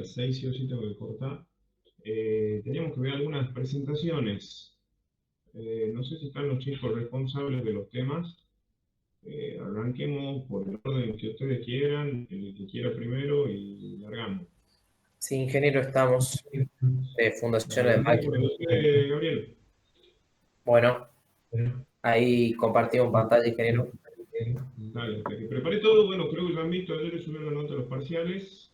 las 6 sí o sí tengo que cortar. Teníamos que ver algunas presentaciones. No sé si están los chicos responsables de los temas. Arranquemos por el orden que ustedes quieran, el que quiera primero y largamos. Sí, ingeniero, estamos de Fundación de Arranquemos Máquinas. con usted, Gabriel. Bueno, ahí compartimos pantalla, ingeniero. Dale, hasta que prepare todo. Bueno, creo que lo han visto, ayer les subí una nota de los parciales.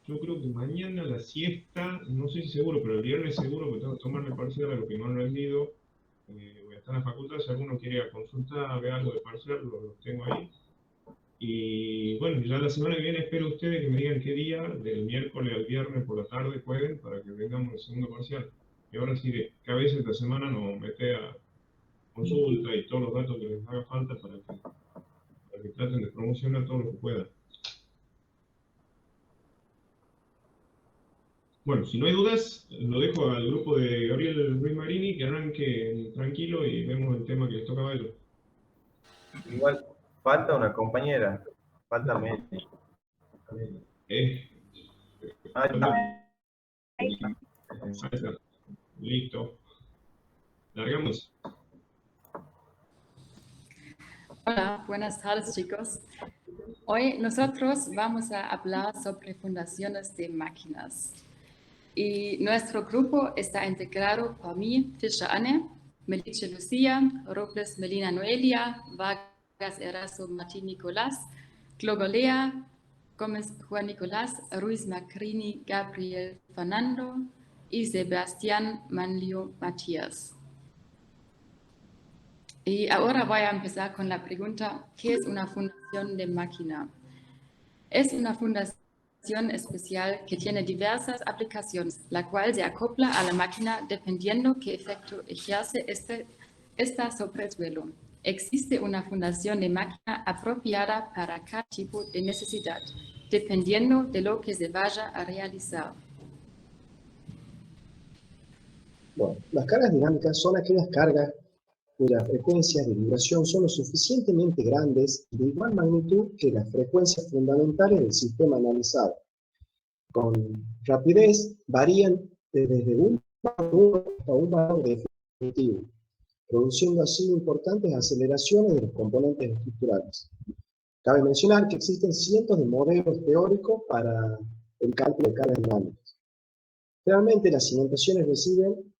Yo creo que mañana la siesta, no sé si seguro, pero el viernes seguro, porque tengo que tomarme parcial a lo que no han rendido. Voy a estar en la facultad, si alguno quiere ir a consultar, ver algo de parcial, los tengo ahí. Y bueno, ya la semana que viene espero ustedes que me digan qué día, del miércoles al viernes por la tarde pueden, para que vengamos el segundo parcial. Y ahora sí, que a veces esta semana nos mete a consulta y todos los datos que les haga falta para que traten de promocionar todo lo que puedan. Bueno, si no hay dudas, lo dejo al grupo de Gabriel Ruiz Marini que arranque tranquilo y vemos el tema que les tocaba a ellos. Igual, falta una compañera, falta Meli. Ahí está. Listo. Largamos. Hola, buenas tardes chicos. Hoy nosotros vamos a hablar sobre fundaciones de máquinas. Y nuestro grupo está integrado por mí, Fischer Anne, Meliche Lucía, Robles Melina Noelia, Vargas Eraso Martín Nicolás, Glogolea, Gómez Juan Nicolás, Ruiz Macrini Gabriel Fernando y Sebastián Manlio Matías. Y ahora voy a empezar con la pregunta, ¿qué es una fundación de máquina? Es una fundación especial que tiene diversas aplicaciones, la cual se acopla a la máquina dependiendo qué efecto ejerce esta sobre el suelo. Existe una fundación de máquina apropiada para cada tipo de necesidad, dependiendo de lo que se vaya a realizar. Bueno, las cargas dinámicas son aquellas cargas cuyas frecuencias de vibración son lo suficientemente grandes y de igual magnitud que las frecuencias fundamentales del sistema analizado. Con rapidez varían desde un valor hasta un valor definitivo, produciendo así importantes aceleraciones de los componentes estructurales. Cabe mencionar que existen cientos de modelos teóricos para el cálculo de cargas dinámicas. Realmente las cimentaciones reciben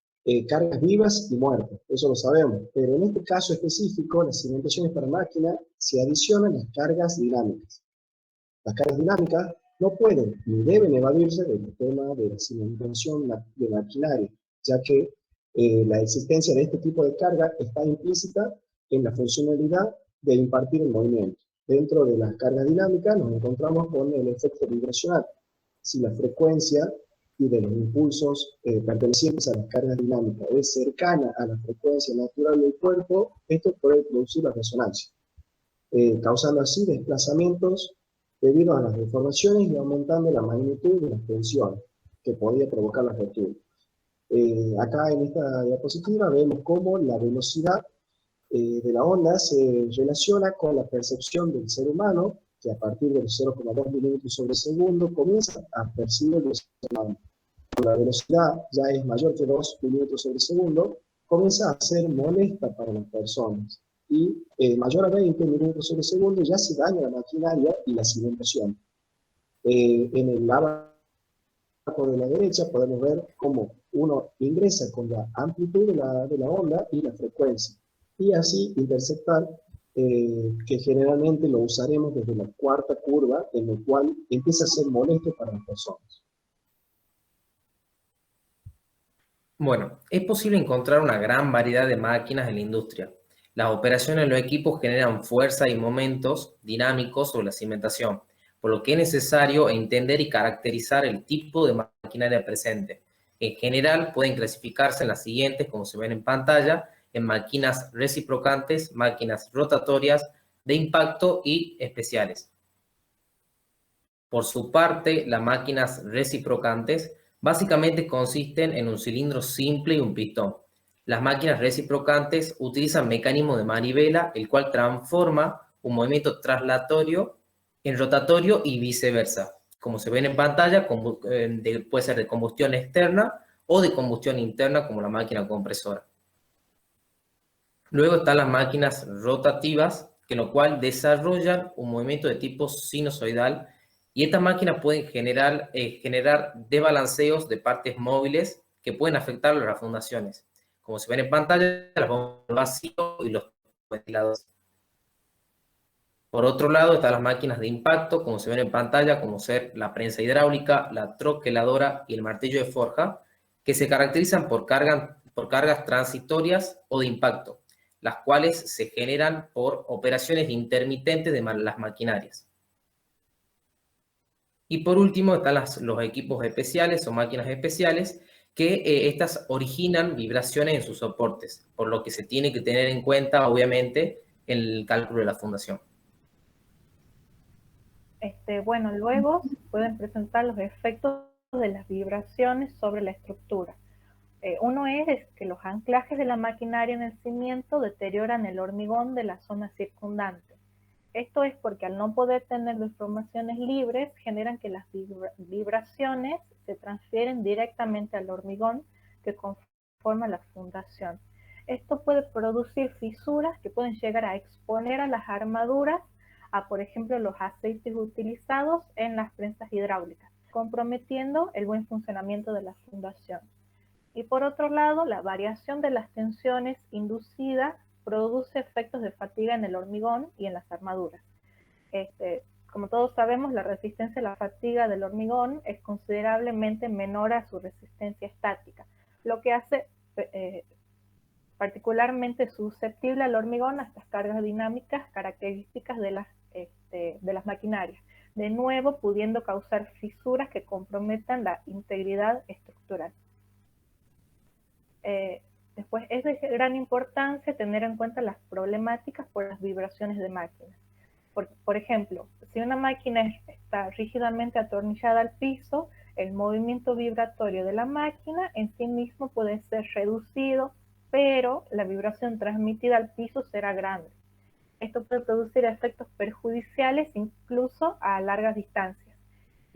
cargas vivas y muertas, eso lo sabemos, pero en este caso específico, las cimentaciones para máquina se adicionan las cargas dinámicas. Las cargas dinámicas no pueden ni deben evadirse del tema de la cimentación de maquinaria, ya que la existencia de este tipo de carga está implícita en la funcionalidad de impartir el movimiento. Dentro de las cargas dinámicas nos encontramos con el efecto vibracional. Si la frecuencia y de los impulsos pertenecientes a las cargas dinámicas es cercana a la frecuencia natural del cuerpo, esto puede producir la resonancia, causando así desplazamientos debido a las deformaciones y aumentando la magnitud de las tensiones que podía provocar la ruptura. Acá en esta diapositiva vemos cómo la velocidad de la onda se relaciona con la percepción del ser humano, que a partir de los 0,2 milímetros sobre segundo comienza a percibir los cuando la velocidad ya es mayor que 2 milímetros sobre segundo, comienza a ser molesta para las personas. Y mayor a 20 milímetros sobre segundo ya se daña la maquinaria y la cimentación. En el lado de la derecha podemos ver cómo uno ingresa con la amplitud de la onda y la frecuencia, y así interceptar, que generalmente lo usaremos desde la cuarta curva, en lo cual empieza a ser molesto para las personas. Bueno, es posible encontrar una gran variedad de máquinas en la industria. Las operaciones en los equipos generan fuerza y momentos dinámicos sobre la cimentación, por lo que es necesario entender y caracterizar el tipo de maquinaria presente. En general, pueden clasificarse en las siguientes, como se ven en pantalla, en máquinas reciprocantes, máquinas rotatorias, de impacto y especiales. Por su parte, las máquinas reciprocantes básicamente consisten en un cilindro simple y un pistón. Las máquinas reciprocantes utilizan mecanismos de manivela, el cual transforma un movimiento traslatorio en rotatorio y viceversa. como se ven en pantalla, puede ser de combustión externa o de combustión interna, como la máquina compresora. Luego están las máquinas rotativas, que lo cual desarrollan un movimiento de tipo sinusoidal, y estas máquinas pueden generar desbalanceos de partes móviles que pueden afectar las fundaciones. Como se ven en pantalla, las bombas vacío y los ventiladores. Por otro lado, están las máquinas de impacto, como se ven en pantalla, como ser la prensa hidráulica, la troqueladora y el martillo de forja, que se caracterizan por cargas transitorias o de impacto, las cuales se generan por operaciones intermitentes de las maquinarias. Y por último están los equipos especiales o máquinas especiales, que estas originan vibraciones en sus soportes, por lo que se tiene que tener en cuenta, obviamente, en el cálculo de la fundación. Bueno, luego se pueden presentar los efectos de las vibraciones sobre la estructura. Uno es que los anclajes de la maquinaria en el cimiento deterioran el hormigón de la zona circundante. Esto es porque al no poder tener deformaciones libres, generan que las vibraciones se transfieren directamente al hormigón que conforma la fundación. Esto puede producir fisuras que pueden llegar a exponer a las armaduras a, por ejemplo, los aceites utilizados en las prensas hidráulicas, comprometiendo el buen funcionamiento de la fundación. Y por otro lado, la variación de las tensiones inducidas produce efectos de fatiga en el hormigón y en las armaduras. Como todos sabemos, la resistencia a la fatiga del hormigón es considerablemente menor a su resistencia estática, lo que hace particularmente susceptible al hormigón a estas cargas dinámicas características de las maquinarias, de nuevo pudiendo causar fisuras que comprometan la integridad estructural. Después, es de gran importancia tener en cuenta las problemáticas por las vibraciones de máquinas. Por ejemplo, si una máquina está rígidamente atornillada al piso, el movimiento vibratorio de la máquina en sí mismo puede ser reducido, pero la vibración transmitida al piso será grande. Esto puede producir efectos perjudiciales incluso a largas distancias.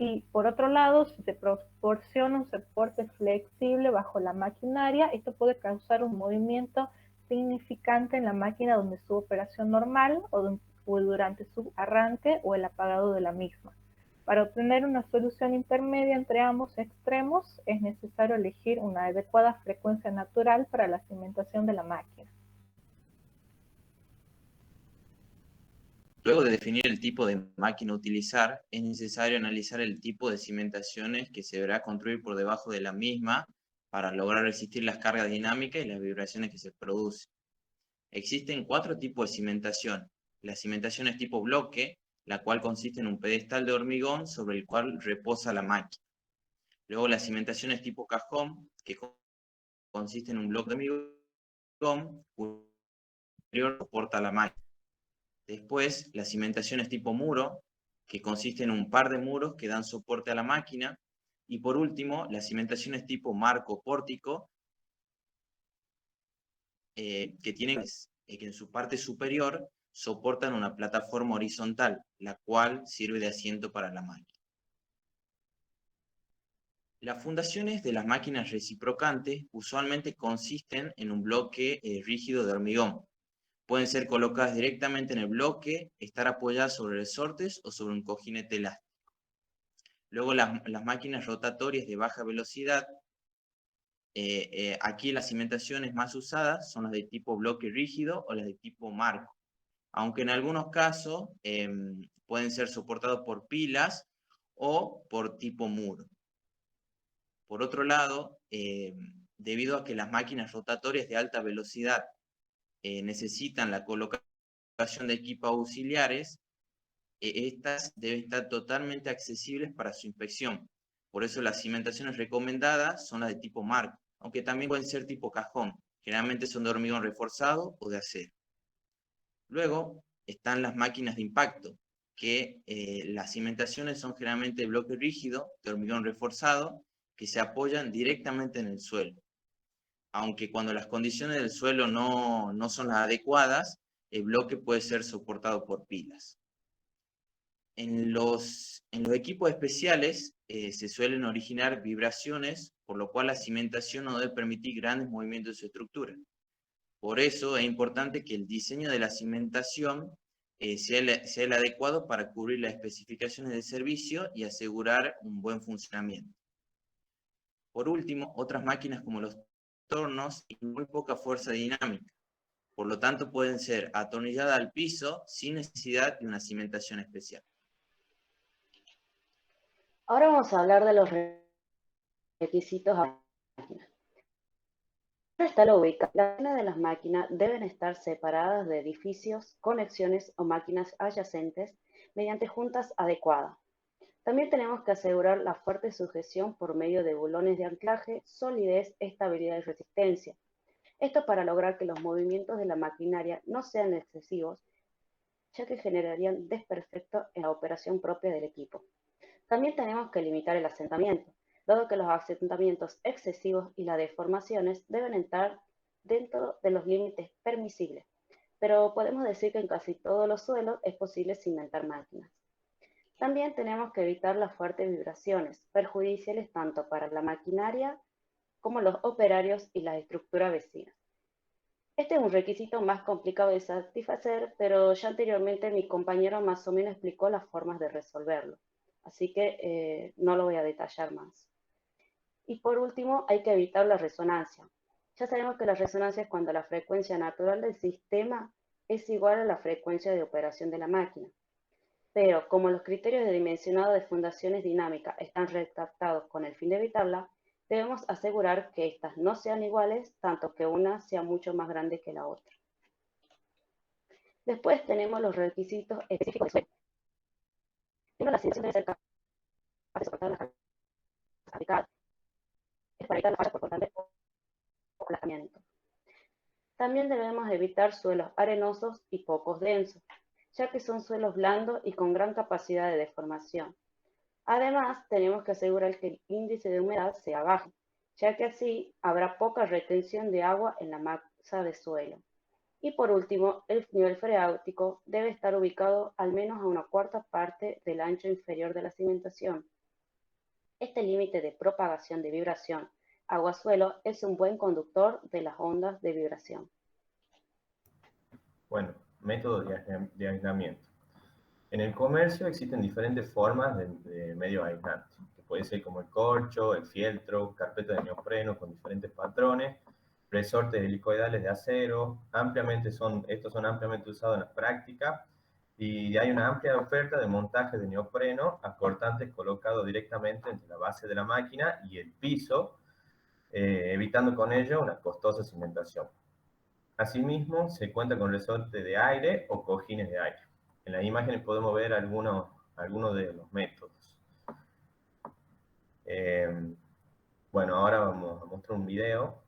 Y por otro lado, si se proporciona un soporte flexible bajo la maquinaria, esto puede causar un movimiento significante en la máquina donde su operación normal o durante su arranque o el apagado de la misma. Para obtener una solución intermedia entre ambos extremos, es necesario elegir una adecuada frecuencia natural para la cimentación de la máquina. Luego de definir el tipo de máquina a utilizar, es necesario analizar el tipo de cimentaciones que se deberá construir por debajo de la misma para lograr resistir las cargas dinámicas y las vibraciones que se producen. Existen 4 tipos de cimentación. La cimentación es tipo bloque, la cual consiste en un pedestal de hormigón sobre el cual reposa la máquina. Luego la cimentación es tipo cajón, que consiste en un bloque de hormigón cuyo interior soporta la máquina. Después, la cimentación es tipo muro, que consiste en un par de muros que dan soporte a la máquina. Y por último, la cimentación es tipo marco pórtico, que en su parte superior soportan una plataforma horizontal, la cual sirve de asiento para la máquina. Las fundaciones de las máquinas reciprocantes usualmente consisten en un bloque rígido de hormigón. Pueden ser colocadas directamente en el bloque, estar apoyadas sobre resortes o sobre un cojinete elástico. Luego las máquinas rotatorias de baja velocidad, aquí las cimentaciones más usadas son las de tipo bloque rígido o las de tipo marco, aunque en algunos casos pueden ser soportados por pilas o por tipo muro. Por otro lado, debido a que las máquinas rotatorias de alta velocidad necesitan la colocación de equipos auxiliares, estas deben estar totalmente accesibles para su inspección. Por eso las cimentaciones recomendadas son las de tipo marco, aunque también pueden ser tipo cajón. Generalmente son de hormigón reforzado o de acero. Luego están las máquinas de impacto, que las cimentaciones son generalmente de bloque rígido, de hormigón reforzado, que se apoyan directamente en el suelo. Aunque cuando las condiciones del suelo no son las adecuadas, el bloque puede ser soportado por pilas. En los equipos especiales se suelen originar vibraciones, por lo cual la cimentación no debe permitir grandes movimientos de su estructura. Por eso es importante que el diseño de la cimentación sea el adecuado para cubrir las especificaciones de servicio y asegurar un buen funcionamiento. Por último, otras máquinas como los tornos tienen muy poca fuerza dinámica, por lo tanto pueden ser atornilladas al piso sin necesidad de una cimentación especial. Ahora vamos a hablar de los requisitos a la máquina. Está la ubicación. Las zonas de las máquinas deben estar separadas de edificios, conexiones o máquinas adyacentes mediante juntas adecuadas. También tenemos que asegurar la fuerte sujeción por medio de bulones de anclaje, solidez, estabilidad y resistencia. Esto para lograr que los movimientos de la maquinaria no sean excesivos, ya que generarían desperfectos en la operación propia del equipo. También tenemos que limitar el asentamiento, dado que los asentamientos excesivos y las deformaciones deben entrar dentro de los límites permisibles, pero podemos decir que en casi todos los suelos es posible cimentar máquinas. También tenemos que evitar las fuertes vibraciones, perjudiciales tanto para la maquinaria como los operarios y las estructuras vecinas. Este es un requisito más complicado de satisfacer, pero ya anteriormente mi compañero más o menos explicó las formas de resolverlo, así que no lo voy a detallar más. Y por último, hay que evitar la resonancia. Ya sabemos que la resonancia es cuando la frecuencia natural del sistema es igual a la frecuencia de operación de la máquina. Pero como los criterios de dimensionado de fundaciones dinámicas están redactados con el fin de evitarla, debemos asegurar que estas no sean iguales, tanto que una sea mucho más grande que la otra. Después tenemos los requisitos específicos del suelo. Primero, la cimentación debe ser capaz de soportar las cargas aplicadas. Es para evitar la falla por constante aplastamiento. También debemos evitar suelos arenosos y poco densos, ya que son suelos blandos y con gran capacidad de deformación. Además, tenemos que asegurar que el índice de humedad sea bajo, ya que así habrá poca retención de agua en la masa de suelo. Y por último, el nivel freático debe estar ubicado al menos a una cuarta parte del ancho inferior de la cimentación. Este límite de propagación de vibración agua-suelo es un buen conductor de las ondas de vibración. Bueno, método de aislamiento. En el comercio existen diferentes formas de medio aislante, que puede ser como el corcho, el fieltro, carpeta de neopreno con diferentes patrones, resortes helicoidales de acero. Estos son ampliamente usados en la práctica y hay una amplia oferta de montajes de neopreno a cortantes colocados directamente entre la base de la máquina y el piso, evitando con ello una costosa cimentación. Asimismo, se cuenta con resortes de aire o cojines de aire. En las imágenes podemos ver algunos de los métodos. Bueno, ahora vamos a mostrar un video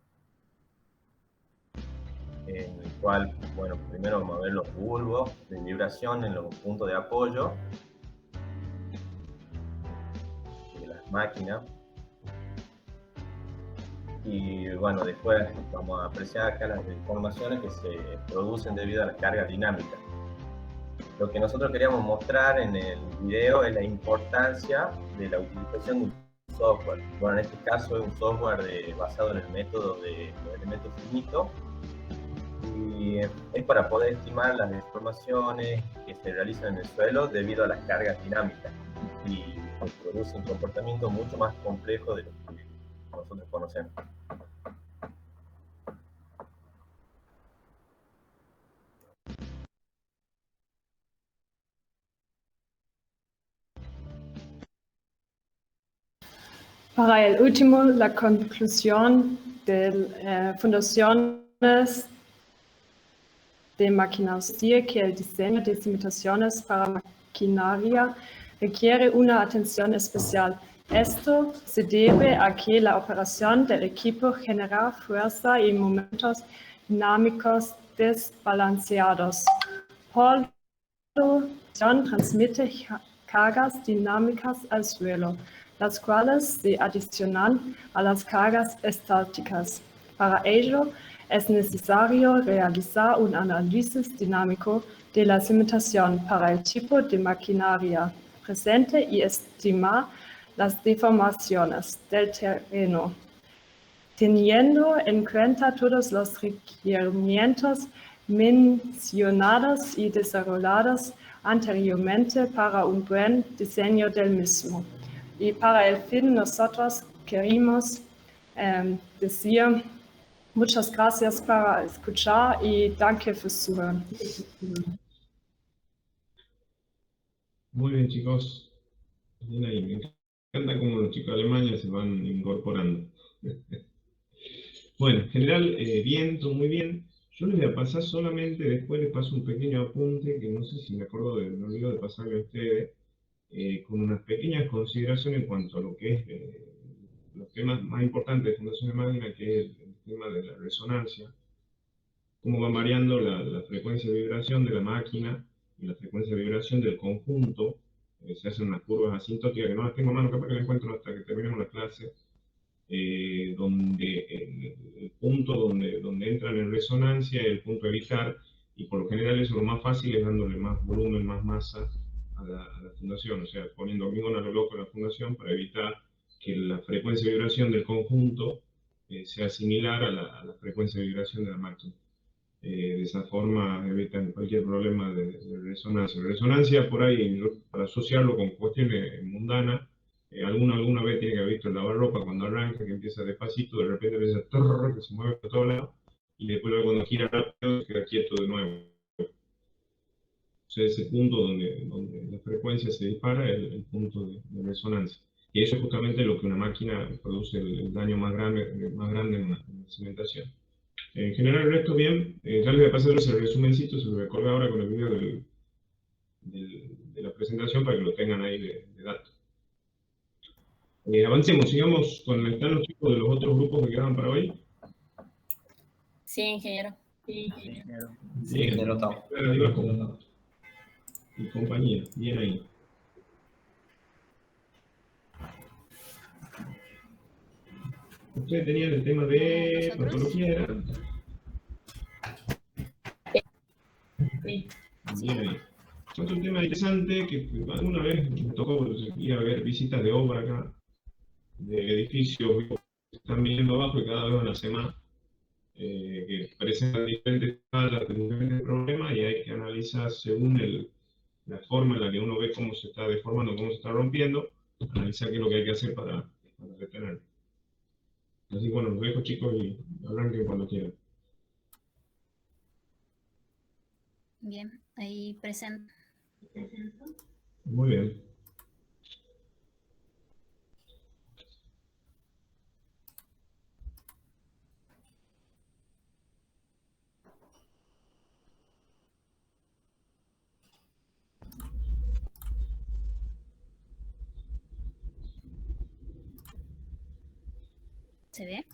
en el cual, bueno, primero vamos a ver los bulbos de vibración en los puntos de apoyo de las máquinas. Y bueno, después vamos a apreciar acá las deformaciones que se producen debido a la carga dinámica. Lo que nosotros queríamos mostrar en el video es la importancia de la utilización de un software. Bueno, en este caso es un software basado en el método de los elementos finitos, y es para poder estimar las deformaciones que se realizan en el suelo debido a las cargas dinámicas, y produce un comportamiento mucho más complejo de lo que nosotros conocemos. Para el último, la conclusión de fundaciones de máquinas. Dice que el diseño de cimentaciones para maquinaria requiere una atención especial. Esto se debe a que la operación del equipo genera fuerza y momentos dinámicos desbalanceados. Por lo tanto, transmite cargas dinámicas al suelo, las cuales se adicionan a las cargas estáticas. Para ello, es necesario realizar un análisis dinámico de la cimentación para el tipo de maquinaria presente y estimar las deformaciones del terreno, teniendo en cuenta todos los requerimientos mencionados y desarrollados anteriormente para un buen diseño del mismo. Y para el fin nosotros queremos decir muchas gracias para escuchar y danke fürs Zuhören. Muy bien, chicos. Bien ahí. Me encanta cómo los chicos de Alemania se van incorporando. Bueno, en general, bien, todo muy bien. Yo les voy a pasar solamente, después les paso un pequeño apunte, que no sé si me acuerdo me olvido de pasarle a ustedes, con unas pequeñas consideraciones en cuanto a lo que es los temas más importantes de Fundación de Máquina, que es el tema de la resonancia, cómo van variando la frecuencia de vibración de la máquina y la frecuencia de vibración del conjunto. Se hacen unas curvas asintóticas que no las tengo a mano, capaz que las encuentro hasta que terminemos la clase, donde el punto donde entran en resonancia es el punto a evitar, y por lo general eso lo más fácil es dándole más volumen, más masa a la fundación, o sea, poniendo hormigón a lo loco en la fundación para evitar que la frecuencia de vibración del conjunto sea similar a la frecuencia de vibración de la máquina. De esa forma evitan cualquier problema de resonancia. Resonancia, por ahí, para asociarlo con cuestiones mundanas, alguna vez tiene que haber visto el lavarropa cuando arranca, que empieza despacito, de repente empieza que se mueve por todos lados, y después cuando gira rápido se queda quieto de nuevo. O sea, ese punto donde la frecuencia se dispara es el punto de resonancia. Y eso es justamente lo que una máquina produce el daño más grande en una cimentación. En general el resto bien. Ya les voy a pasar ese resumencito, se lo voy a colgar ahora con el video de la presentación para que lo tengan ahí de datos. Avancemos, sigamos con están los chicos de los otros grupos que quedaban para hoy. Sí, ingeniero. Bien, derrotado. Y compañía, bien ahí. Ustedes tenían el tema de patología, ¿era? Bien ahí. Otro tema interesante que alguna vez me tocó ir a ver visitas de obra acá, de edificios que están viniendo abajo y cada vez van a ser más, que presentan diferentes escalas, diferentes problemas, y hay que analizar según la forma en la que uno ve cómo se está deformando, cómo se está rompiendo, analizar qué es lo que hay que hacer para detenerlo. Así que bueno, los dejo chicos y arranquen cuando quieran. Bien, ahí presento. Muy bien. ¿Se ve?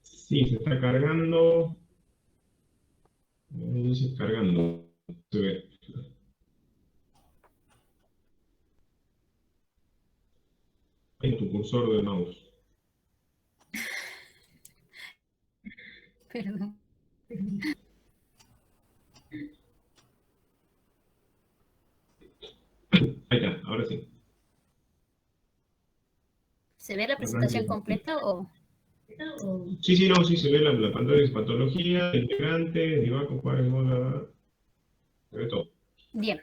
Sí, se está cargando. Dice cargando. Se ve. Ahí tu cursor de mouse. Perdón. Ahí está, ahora sí. ¿Se ve la presentación completa o...? Sí, no, sí se ve la pantalla de patología, integrantes, Divaco, Juárez, Mola, se ve todo. Bien.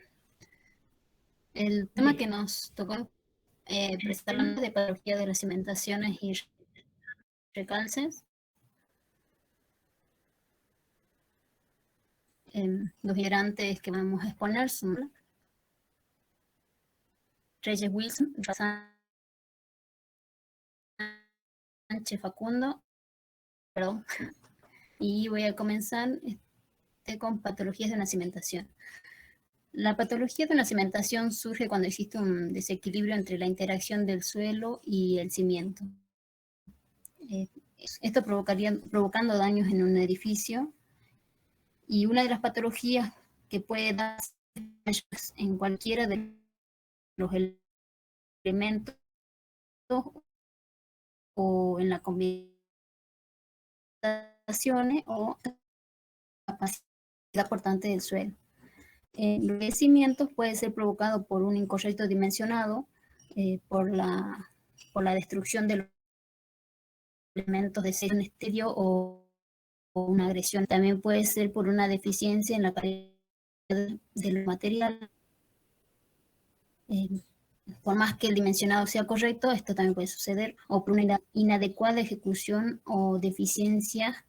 El tema que nos tocó presentar de patología de las cimentaciones y recalces. Los integrantes que vamos a exponer son Reyes Wilson, Sánchez Facundo, perdón, y voy a comenzar con patologías de una cimentación. La patología de una cimentación surge cuando existe un desequilibrio entre la interacción del suelo y el cimiento. Esto provocando daños en un edificio, y una de las patologías que puede darse en cualquiera de los elementos o en las combinaciones o capacidad portante del suelo. El envejecimiento puede ser provocado por un incorrecto dimensionado, por la destrucción de los elementos de selección exterior o una agresión. También puede ser por una deficiencia en la calidad del material. Por más que el dimensionado sea correcto, esto también puede suceder, o por una inadecuada ejecución o deficiencia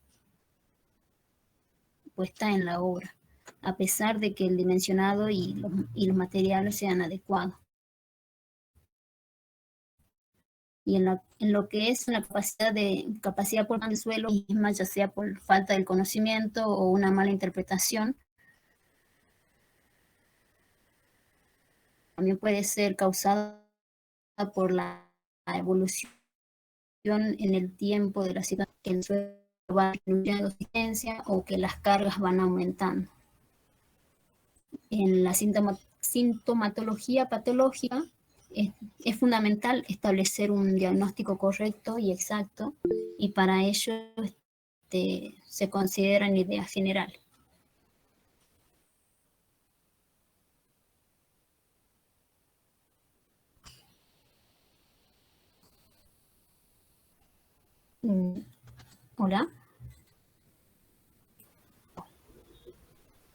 puesta en la obra, a pesar de que el dimensionado y los materiales sean adecuados. Y en lo que es la capacidad por del suelo, misma, ya sea por falta del conocimiento o una mala interpretación, también puede ser causada por la evolución en el tiempo de la situación, que el suelo va disminuyendo existencia o que las cargas van aumentando. En la sintomatología patológica es fundamental establecer un diagnóstico correcto y exacto, y para ello se consideran ideas generales. ¿Hola?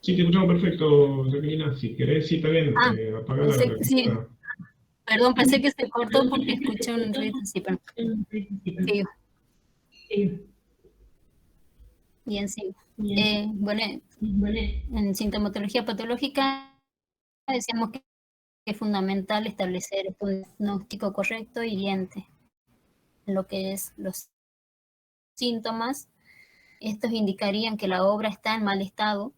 Sí, te escuchamos perfecto, Jacqueline. Si querés, sí, está bien, apagar la Sí, repetidora. perdón, pensé que se cortó porque escuché un ruido, sí, pero sigo. Bien, sigo. Bueno, en sintomatología patológica decíamos que es fundamental establecer un diagnóstico correcto y evidente en lo que es los síntomas. Estos indicarían que la obra está en mal estado.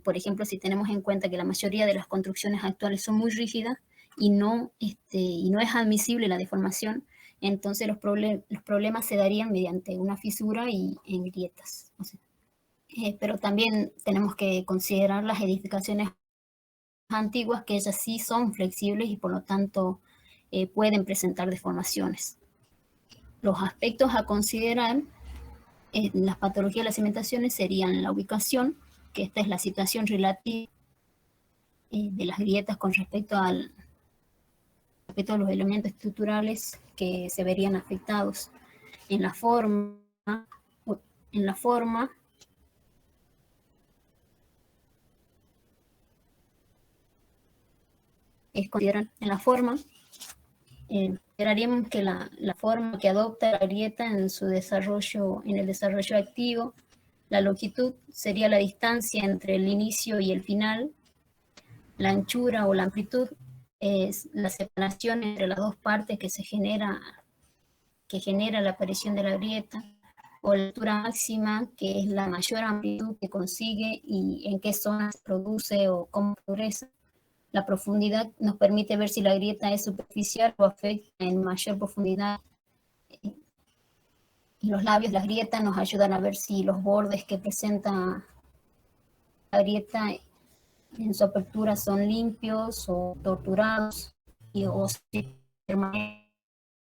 Por ejemplo, si tenemos en cuenta que la mayoría de las construcciones actuales son muy rígidas y no es admisible la deformación, entonces los problemas se darían mediante una fisura y en grietas. O sea, pero también tenemos que considerar las edificaciones antiguas, que ellas sí son flexibles y por lo tanto pueden presentar deformaciones. Los aspectos a considerar en las patologías de las cimentaciones serían la ubicación, que esta es la situación relativa de las grietas con respecto a los elementos estructurales que se verían afectados. En la forma esperaríamos que la forma que adopta la grieta en el desarrollo activo, la longitud sería la distancia entre el inicio y el final, la anchura o la amplitud es la separación entre las dos partes que genera la aparición de la grieta, o la altura máxima, que es la mayor amplitud que consigue y en qué zona se produce o cómo progresa. La profundidad nos permite ver si la grieta es superficial o afecta en mayor profundidad. Y los labios, las grietas, nos ayudan a ver si los bordes que presenta la grieta en su apertura son limpios o torturados, o si permanecen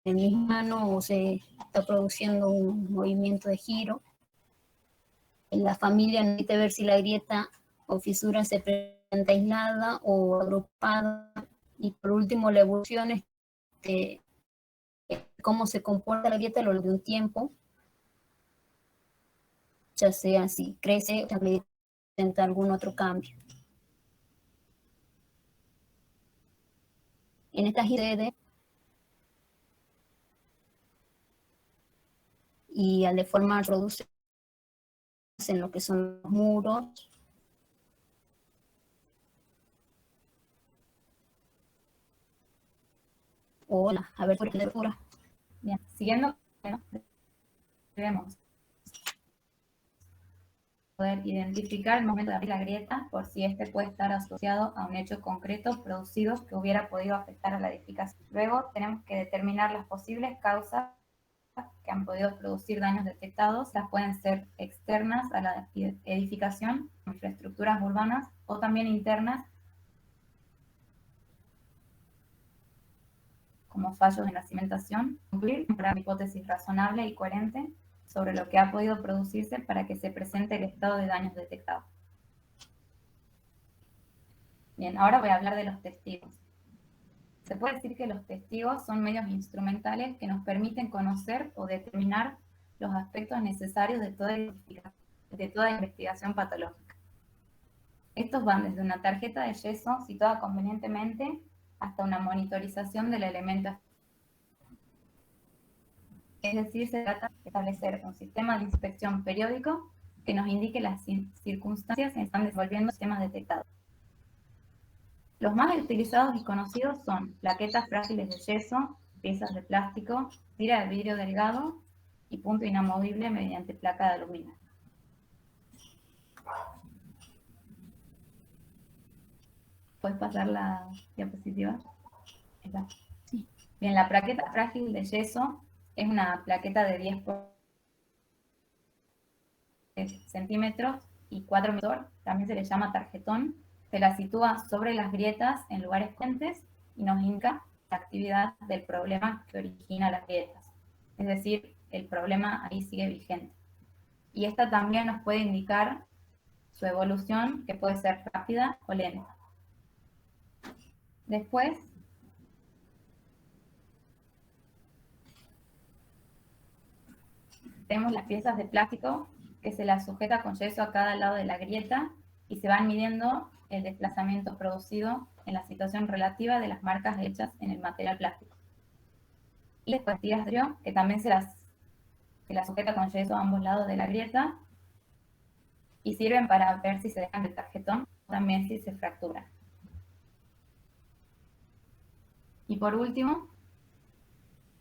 en el mismo plano o se está produciendo un movimiento de giro. En la familia necesita ver si la grieta o fisura se presenta aislada o agrupada. Y por último, la evolución es cómo se comporta la grieta a lo largo de un tiempo, ya sea si crece o presenta algún otro cambio. En esta sede y al deformar produce en lo que son los muros o las aberturas de abertura. Bien, siguiendo, debemos poder identificar el momento de abrir la grieta por si este puede estar asociado a un hecho concreto producido que hubiera podido afectar a la edificación. Luego tenemos que determinar las posibles causas que han podido producir daños detectados. Las pueden ser externas a la edificación, infraestructuras urbanas, o también internas, como fallos en la cimentación. Cumplir una hipótesis razonable y coherente sobre lo que ha podido producirse para que se presente el estado de daños detectados. Bien, ahora voy a hablar de los testigos. Se puede decir que los testigos son medios instrumentales que nos permiten conocer o determinar los aspectos necesarios de toda investigación patológica. Estos van desde una tarjeta de yeso situada convenientemente hasta una monitorización del elemento. Es decir, se trata de establecer un sistema de inspección periódico que nos indique las circunstancias en que están desenvolviendo los sistemas detectados. Los más utilizados y conocidos son plaquetas frágiles de yeso, piezas de plástico, tira de vidrio delgado y punto inamovible mediante placa de aluminio. ¿Puedes pasar la diapositiva? Sí. Bien, la plaqueta frágil de yeso es una plaqueta de 10 centímetros y 4 metros, también se le llama tarjetón. Se la sitúa sobre las grietas en lugares corrientes y nos indica la actividad del problema que origina las grietas. Es decir, el problema ahí sigue vigente. Y esta también nos puede indicar su evolución, que puede ser rápida o lenta. Después, tenemos las piezas de plástico que se las sujeta con yeso a cada lado de la grieta y se van midiendo el desplazamiento producido en la situación relativa de las marcas hechas en el material plástico. Y después tiras de vidrio, que también se las sujeta con yeso a ambos lados de la grieta y sirven para ver si se dejan el tarjetón o también si se fractura. Y por último,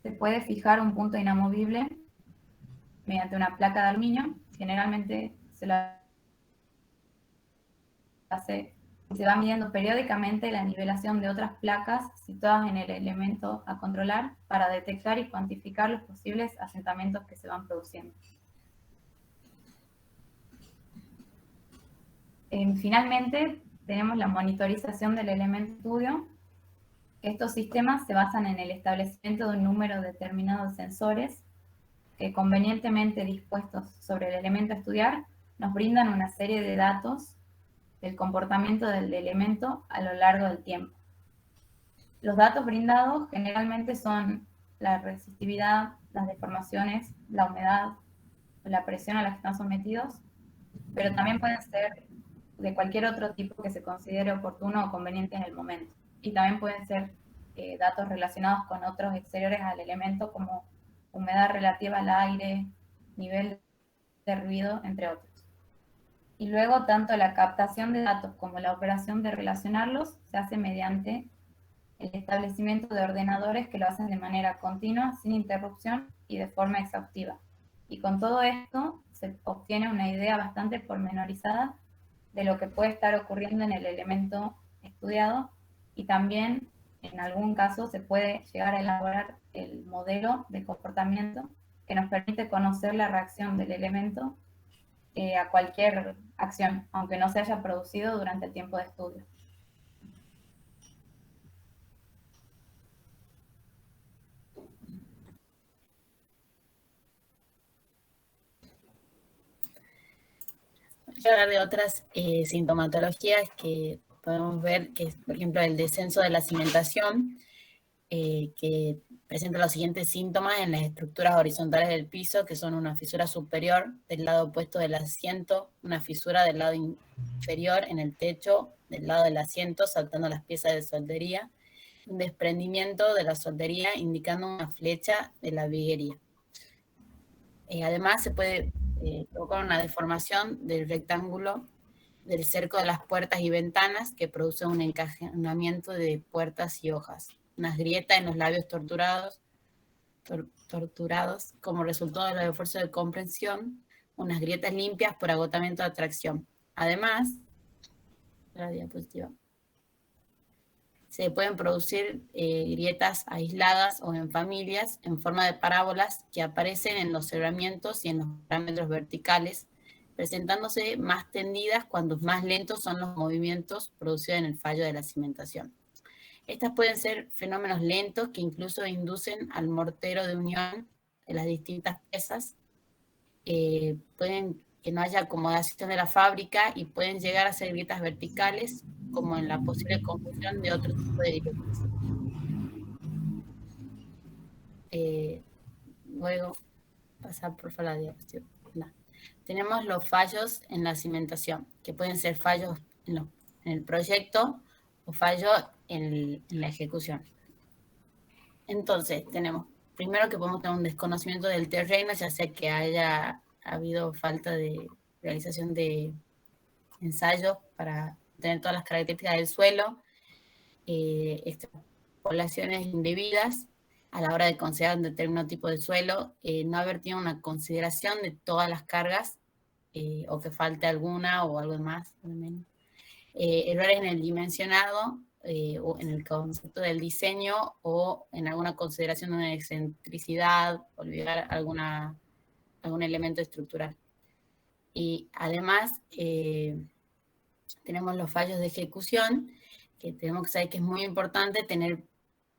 se puede fijar un punto inamovible mediante una placa de aluminio. Generalmente se va midiendo periódicamente la nivelación de otras placas situadas en el elemento a controlar para detectar y cuantificar los posibles asentamientos que se van produciendo. Finalmente, tenemos la monitorización del elemento estudio. Estos sistemas se basan en el establecimiento de un número determinado de sensores que, convenientemente dispuestos sobre el elemento a estudiar, nos brindan una serie de datos del comportamiento del elemento a lo largo del tiempo. Los datos brindados generalmente son la resistividad, las deformaciones, la humedad, la presión a la que están sometidos, pero también pueden ser de cualquier otro tipo que se considere oportuno o conveniente en el momento. Y también pueden ser datos relacionados con otros exteriores al elemento, como humedad relativa al aire, nivel de ruido, entre otros. Y luego, tanto la captación de datos como la operación de relacionarlos se hace mediante el establecimiento de ordenadores que lo hacen de manera continua, sin interrupción y de forma exhaustiva. Y con todo esto se obtiene una idea bastante pormenorizada de lo que puede estar ocurriendo en el elemento estudiado, y también en algún caso se puede llegar a elaborar el modelo de comportamiento que nos permite conocer la reacción del elemento a cualquier acción, aunque no se haya producido durante el tiempo de estudio. Voy a hablar de otras sintomatologías que podemos ver, que es, por ejemplo, el descenso de la cimentación, que presenta los siguientes síntomas en las estructuras horizontales del piso, que son una fisura superior del lado opuesto del asiento, una fisura del lado inferior en el techo del lado del asiento, saltando las piezas de soldería, un desprendimiento de la soldería indicando una flecha de la viguería. Además, se puede provocar una deformación del rectángulo del cerco de las puertas y ventanas, que produce un encajonamiento de puertas y hojas, unas grietas en los labios torturados como resultado del esfuerzo de comprensión, unas grietas limpias por agotamiento de atracción. Además, la diapositiva, se pueden producir grietas aisladas o en familias en forma de parábolas que aparecen en los cerramientos y en los parámetros verticales, presentándose más tendidas cuando más lentos son los movimientos producidos en el fallo de la cimentación. Estas pueden ser fenómenos lentos que incluso inducen al mortero de unión de las distintas piezas, pueden que no haya acomodación de la fábrica y pueden llegar a ser grietas verticales, como en la posible confusión de otro tipo de grietas. Luego, pasar por favor la diapositiva. No. Tenemos los fallos en la cimentación, que pueden ser fallos en el proyecto o fallos en la ejecución. Entonces, tenemos primero que podemos tener un desconocimiento del terreno, ya sea que haya habido falta de realización de ensayos para tener todas las características del suelo, extrapolaciones indebidas a la hora de considerar un determinado tipo de suelo, no haber tenido una consideración de todas las cargas, o que falte alguna o algo más, o menos. Errores en el dimensionado, o en el concepto del diseño, o en alguna consideración de una excentricidad, olvidar algún elemento estructural. Y además, tenemos los fallos de ejecución, que tenemos que saber que es muy importante tener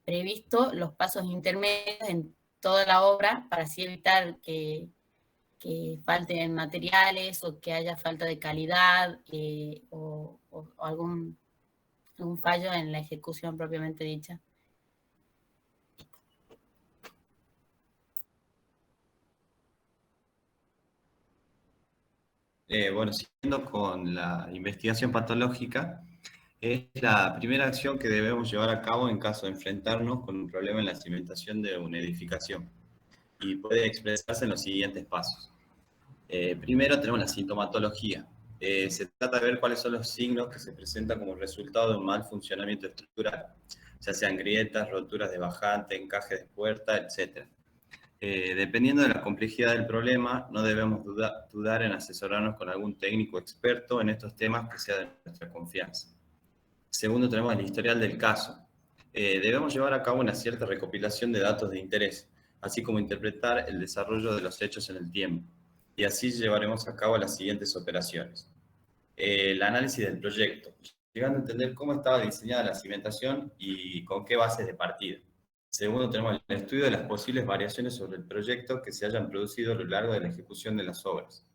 previsto los pasos intermedios en toda la obra para así evitar que falten materiales o que haya falta de calidad, o algún fallo en la ejecución propiamente dicha. Bueno, siguiendo con la investigación patológica, es la primera acción que debemos llevar a cabo en caso de enfrentarnos con un problema en la cimentación de una edificación, y puede expresarse en los siguientes pasos. Primero tenemos la sintomatología. Se trata de ver cuáles son los signos que se presentan como resultado de un mal funcionamiento estructural, ya sean grietas, roturas de bajante, encaje de puerta, etc. Dependiendo de la complejidad del problema, no debemos dudar en asesorarnos con algún técnico experto en estos temas que sea de nuestra confianza. Segundo, tenemos el historial del caso. Debemos llevar a cabo una cierta recopilación de datos de interés, así como interpretar el desarrollo de los hechos en el tiempo, y así llevaremos a cabo las siguientes operaciones. El análisis del proyecto, llegando a entender cómo estaba diseñada la cimentación y con qué bases de partida. Segundo, tenemos el estudio de las posibles variaciones sobre el proyecto que se hayan producido a lo largo de la ejecución de las obras.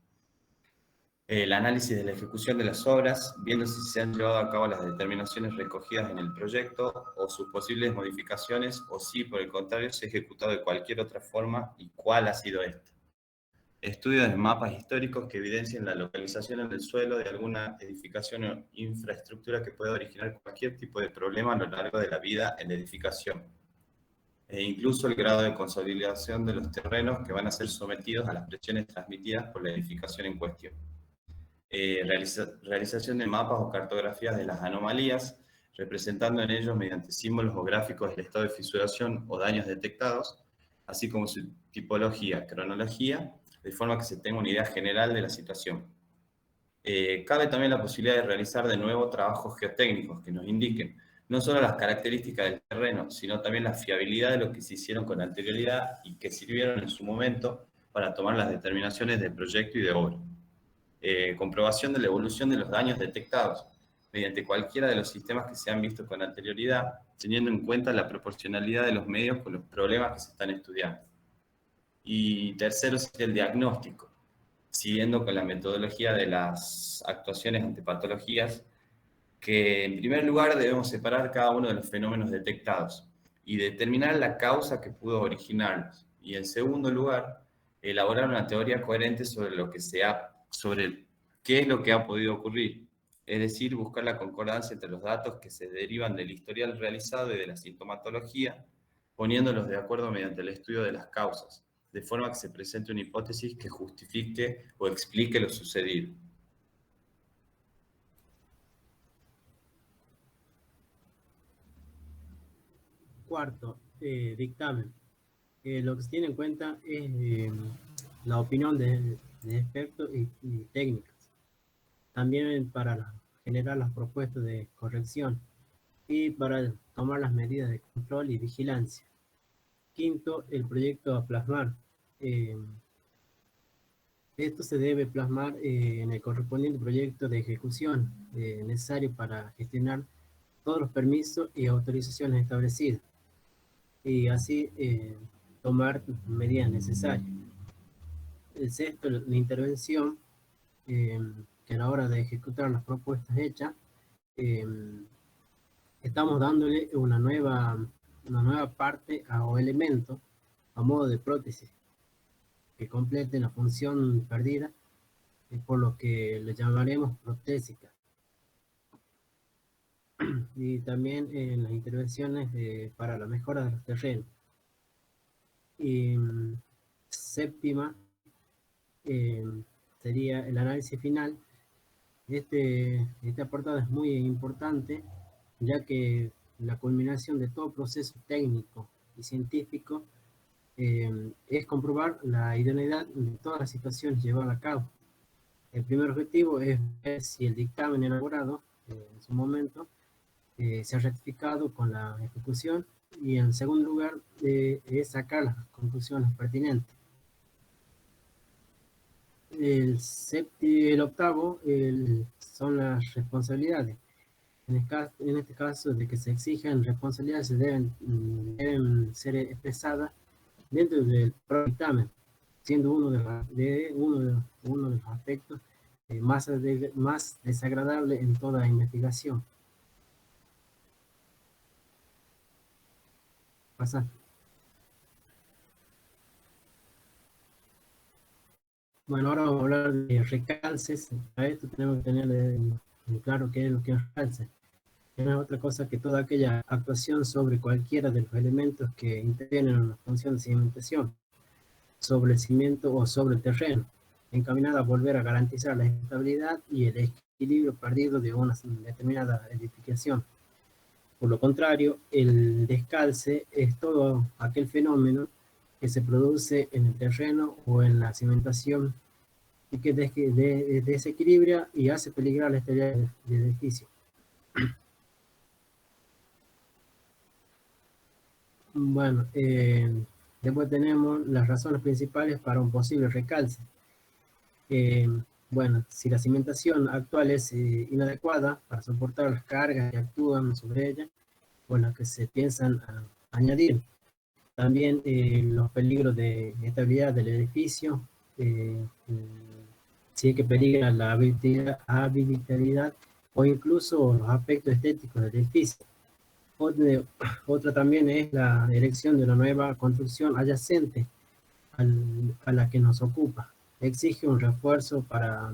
El análisis de la ejecución de las obras, viendo si se han llevado a cabo las determinaciones recogidas en el proyecto o sus posibles modificaciones, o si, por el contrario, se ha ejecutado de cualquier otra forma y cuál ha sido esta. Estudio de mapas históricos que evidencien la localización en el suelo de alguna edificación o infraestructura que pueda originar cualquier tipo de problema a lo largo de la vida en la edificación, e incluso el grado de consolidación de los terrenos que van a ser sometidos a las presiones transmitidas por la edificación en cuestión. Realización de mapas o cartografías de las anomalías, representando en ellos mediante símbolos o gráficos el estado de fisuración o daños detectados, así como su tipología, cronología, de forma que se tenga una idea general de la situación. Cabe también la posibilidad de realizar de nuevo trabajos geotécnicos que nos indiquen no solo las características del terreno, sino también la fiabilidad de lo que se hicieron con anterioridad y que sirvieron en su momento para tomar las determinaciones de proyecto y de obra. Comprobación de la evolución de los daños detectados mediante cualquiera de los sistemas que se han visto con anterioridad, teniendo en cuenta la proporcionalidad de los medios con los problemas que se están estudiando. Y tercero sería el diagnóstico, siguiendo con la metodología de las actuaciones ante patologías, que en primer lugar debemos separar cada uno de los fenómenos detectados y determinar la causa que pudo originarlos, y en segundo lugar, elaborar una teoría coherente sobre qué es lo que ha podido ocurrir, es decir, buscar la concordancia entre los datos que se derivan del historial realizado y de la sintomatología, poniéndolos de acuerdo mediante el estudio de las causas, de forma que se presente una hipótesis que justifique o explique lo sucedido. Cuarto, dictamen. Lo que se tiene en cuenta es la opinión de expertos y técnicas. También para generar las propuestas de corrección y para tomar las medidas de control y vigilancia. Quinto, el proyecto a plasmar. Esto se debe plasmar en el correspondiente proyecto de ejecución necesario para gestionar todos los permisos y autorizaciones establecidas y así tomar medidas necesarias. el sexto, la intervención, que a la hora de ejecutar las propuestas hechas, estamos dándole una nueva parte o elemento a modo de prótesis que complete la función perdida, por lo que le llamaremos protésica. Y también en las intervenciones para la mejora de los terrenos. Y séptima sería el análisis final. Este apartado es muy importante, ya que la culminación de todo proceso técnico y científico es comprobar la idoneidad de todas las situaciones llevadas a cabo. El primer objetivo es ver si el dictamen elaborado en su momento se ha rectificado con la ejecución, y en segundo lugar es sacar las conclusiones pertinentes. El octavo son las responsabilidades. En este caso, de que se exigen responsabilidades, deben ser expresadas dentro del dictamen, siendo uno de los aspectos más desagradable en toda investigación. Pasar. Bueno, ahora vamos a hablar de recalces. Para esto tenemos que tener claro qué es lo que es recalce. No es otra cosa que toda aquella actuación sobre cualquiera de los elementos que intervienen en la función de cimentación, sobre el cimiento o sobre el terreno, encaminada a volver a garantizar la estabilidad y el equilibrio perdido de una determinada edificación. Por lo contrario, el descalce es todo aquel fenómeno que se produce en el terreno o en la cimentación y que desequilibra y hace peligrar la estabilidad del edificio. Bueno, después tenemos las razones principales para un posible recalce. Bueno, si la cimentación actual es inadecuada para soportar las cargas que actúan sobre ella, o las que se piensan añadir. También los peligros de estabilidad del edificio, si es que peligra la habitabilidad o incluso los aspectos estéticos del edificio. Otra también es la erección de una nueva construcción adyacente a la que nos ocupa. Exige un refuerzo para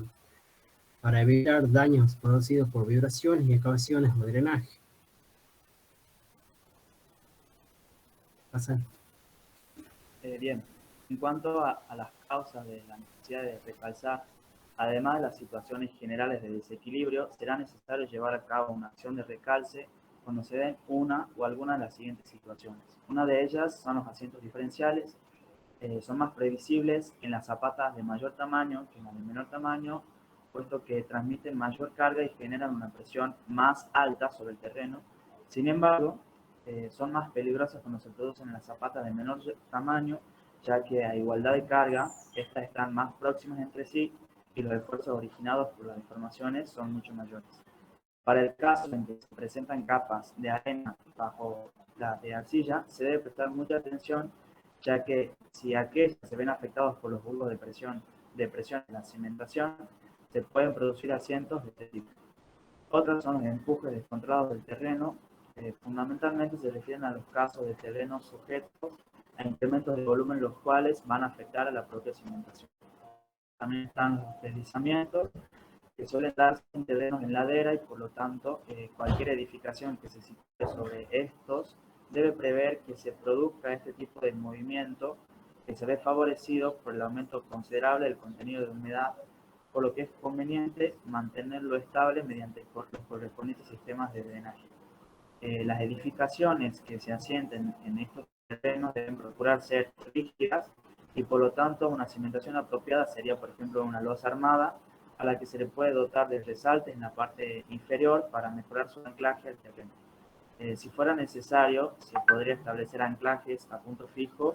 evitar daños producidos por vibraciones y excavaciones o drenaje. Pasar. Bien, en cuanto a las causas de la necesidad de recalzar, además de las situaciones generales de desequilibrio, será necesario llevar a cabo una acción de recalce cuando se den una o alguna de las siguientes situaciones. Una de ellas son los asientos diferenciales. Son más previsibles en las zapatas de mayor tamaño que en las de menor tamaño, puesto que transmiten mayor carga y generan una presión más alta sobre el terreno. Sin embargo, son más peligrosas cuando se producen en las zapatas de menor tamaño, ya que a igualdad de carga, estas están más próximas entre sí y los esfuerzos originados por las deformaciones son mucho mayores. Para el caso en que se presentan capas de arena bajo las de arcilla, se debe prestar mucha atención, ya que si aquellos se ven afectados por los bulbos de presión en la cimentación, se pueden producir asientos de este tipo. Otros son los empujes descontrolados del terreno. Fundamentalmente se refieren a los casos de terrenos sujetos a incrementos de volumen, los cuales van a afectar a la propia cimentación. También están los deslizamientos, que suelen darse en terrenos en ladera y por lo tanto cualquier edificación que se sitúe sobre estos debe prever que se produzca este tipo de movimiento, que se ve favorecido por el aumento considerable del contenido de humedad, por lo que es conveniente mantenerlo estable mediante los correspondientes sistemas de drenaje. Las edificaciones que se asienten en estos terrenos deben procurar ser rígidas y por lo tanto una cimentación apropiada sería, por ejemplo, una losa armada a la que se le puede dotar de resaltes en la parte inferior para mejorar su anclaje al terreno. Si fuera necesario, se podría establecer anclajes a puntos fijos,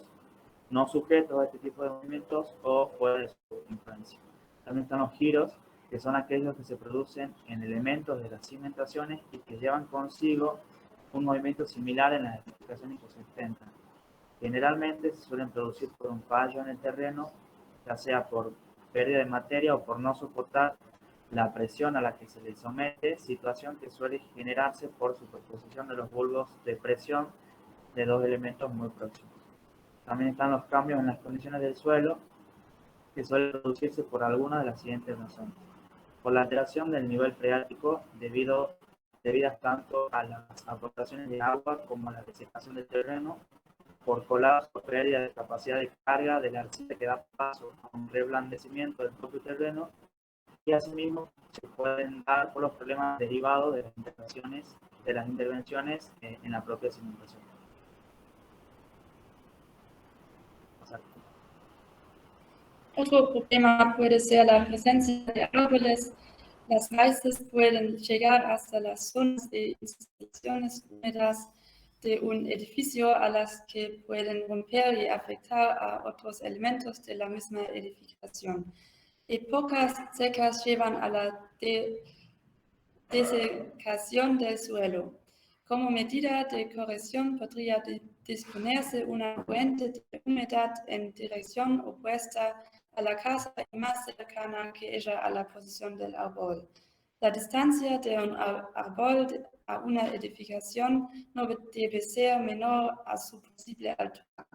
no sujetos a este tipo de movimientos o fuera de su influencia. También están los giros, que son aquellos que se producen en elementos de las cimentaciones y que llevan consigo un movimiento similar en las edificaciones que se sustentan. Generalmente se suelen producir por un fallo en el terreno ya sea por pérdida de materia o por no soportar la presión a la que se le somete, situación que suele generarse por superposición de los bulbos de presión de dos elementos muy próximos. También están los cambios en las condiciones del suelo, que suelen producirse por alguna de las siguientes razones. Por la alteración del nivel freático, debidas tanto a las aportaciones de agua como a la desecación del terreno, por colapso, pérdida de capacidad de carga del arcilla que da paso a un reblandecimiento del propio terreno, y asimismo se pueden dar por los problemas derivados de las intervenciones en la propia cimentación. Otro problema puede ser la presencia de árboles. Las raíces pueden llegar hasta las zonas de instalaciones húmedas de un edificio, a las que pueden romper y afectar a otros elementos de la misma edificación. Épocas secas llevan a la desecación del suelo. Como medida de corrección podría disponerse una fuente de humedad en dirección opuesta a la casa y más cercana que ella a la posición del árbol. La distancia de un árbol a una edificación no debe ser menor a su posible altura.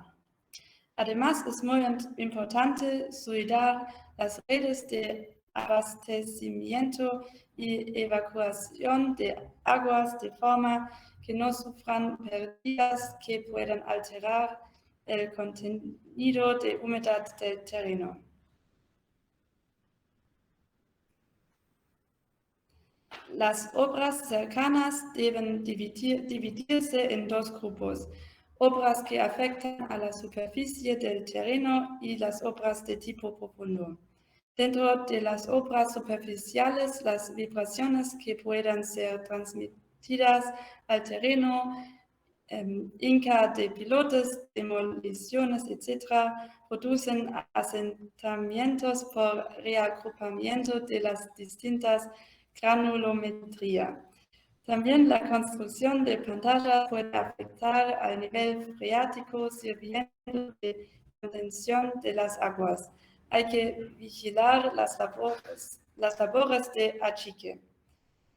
Además, es muy importante cuidar las redes de abastecimiento y evacuación de aguas de forma que no sufran pérdidas que puedan alterar el contenido de humedad del terreno. Las obras cercanas deben dividirse en dos grupos: obras que afectan a la superficie del terreno y las obras de tipo profundo. Dentro de las obras superficiales, las vibraciones que puedan ser transmitidas al terreno, hinca de pilotes, demoliciones, etc., producen asentamientos por reagrupamiento de las distintas granulometría. También la construcción de pantallas puede afectar al nivel freático, sirviendo de contención de las aguas. Hay que vigilar las labores de achique.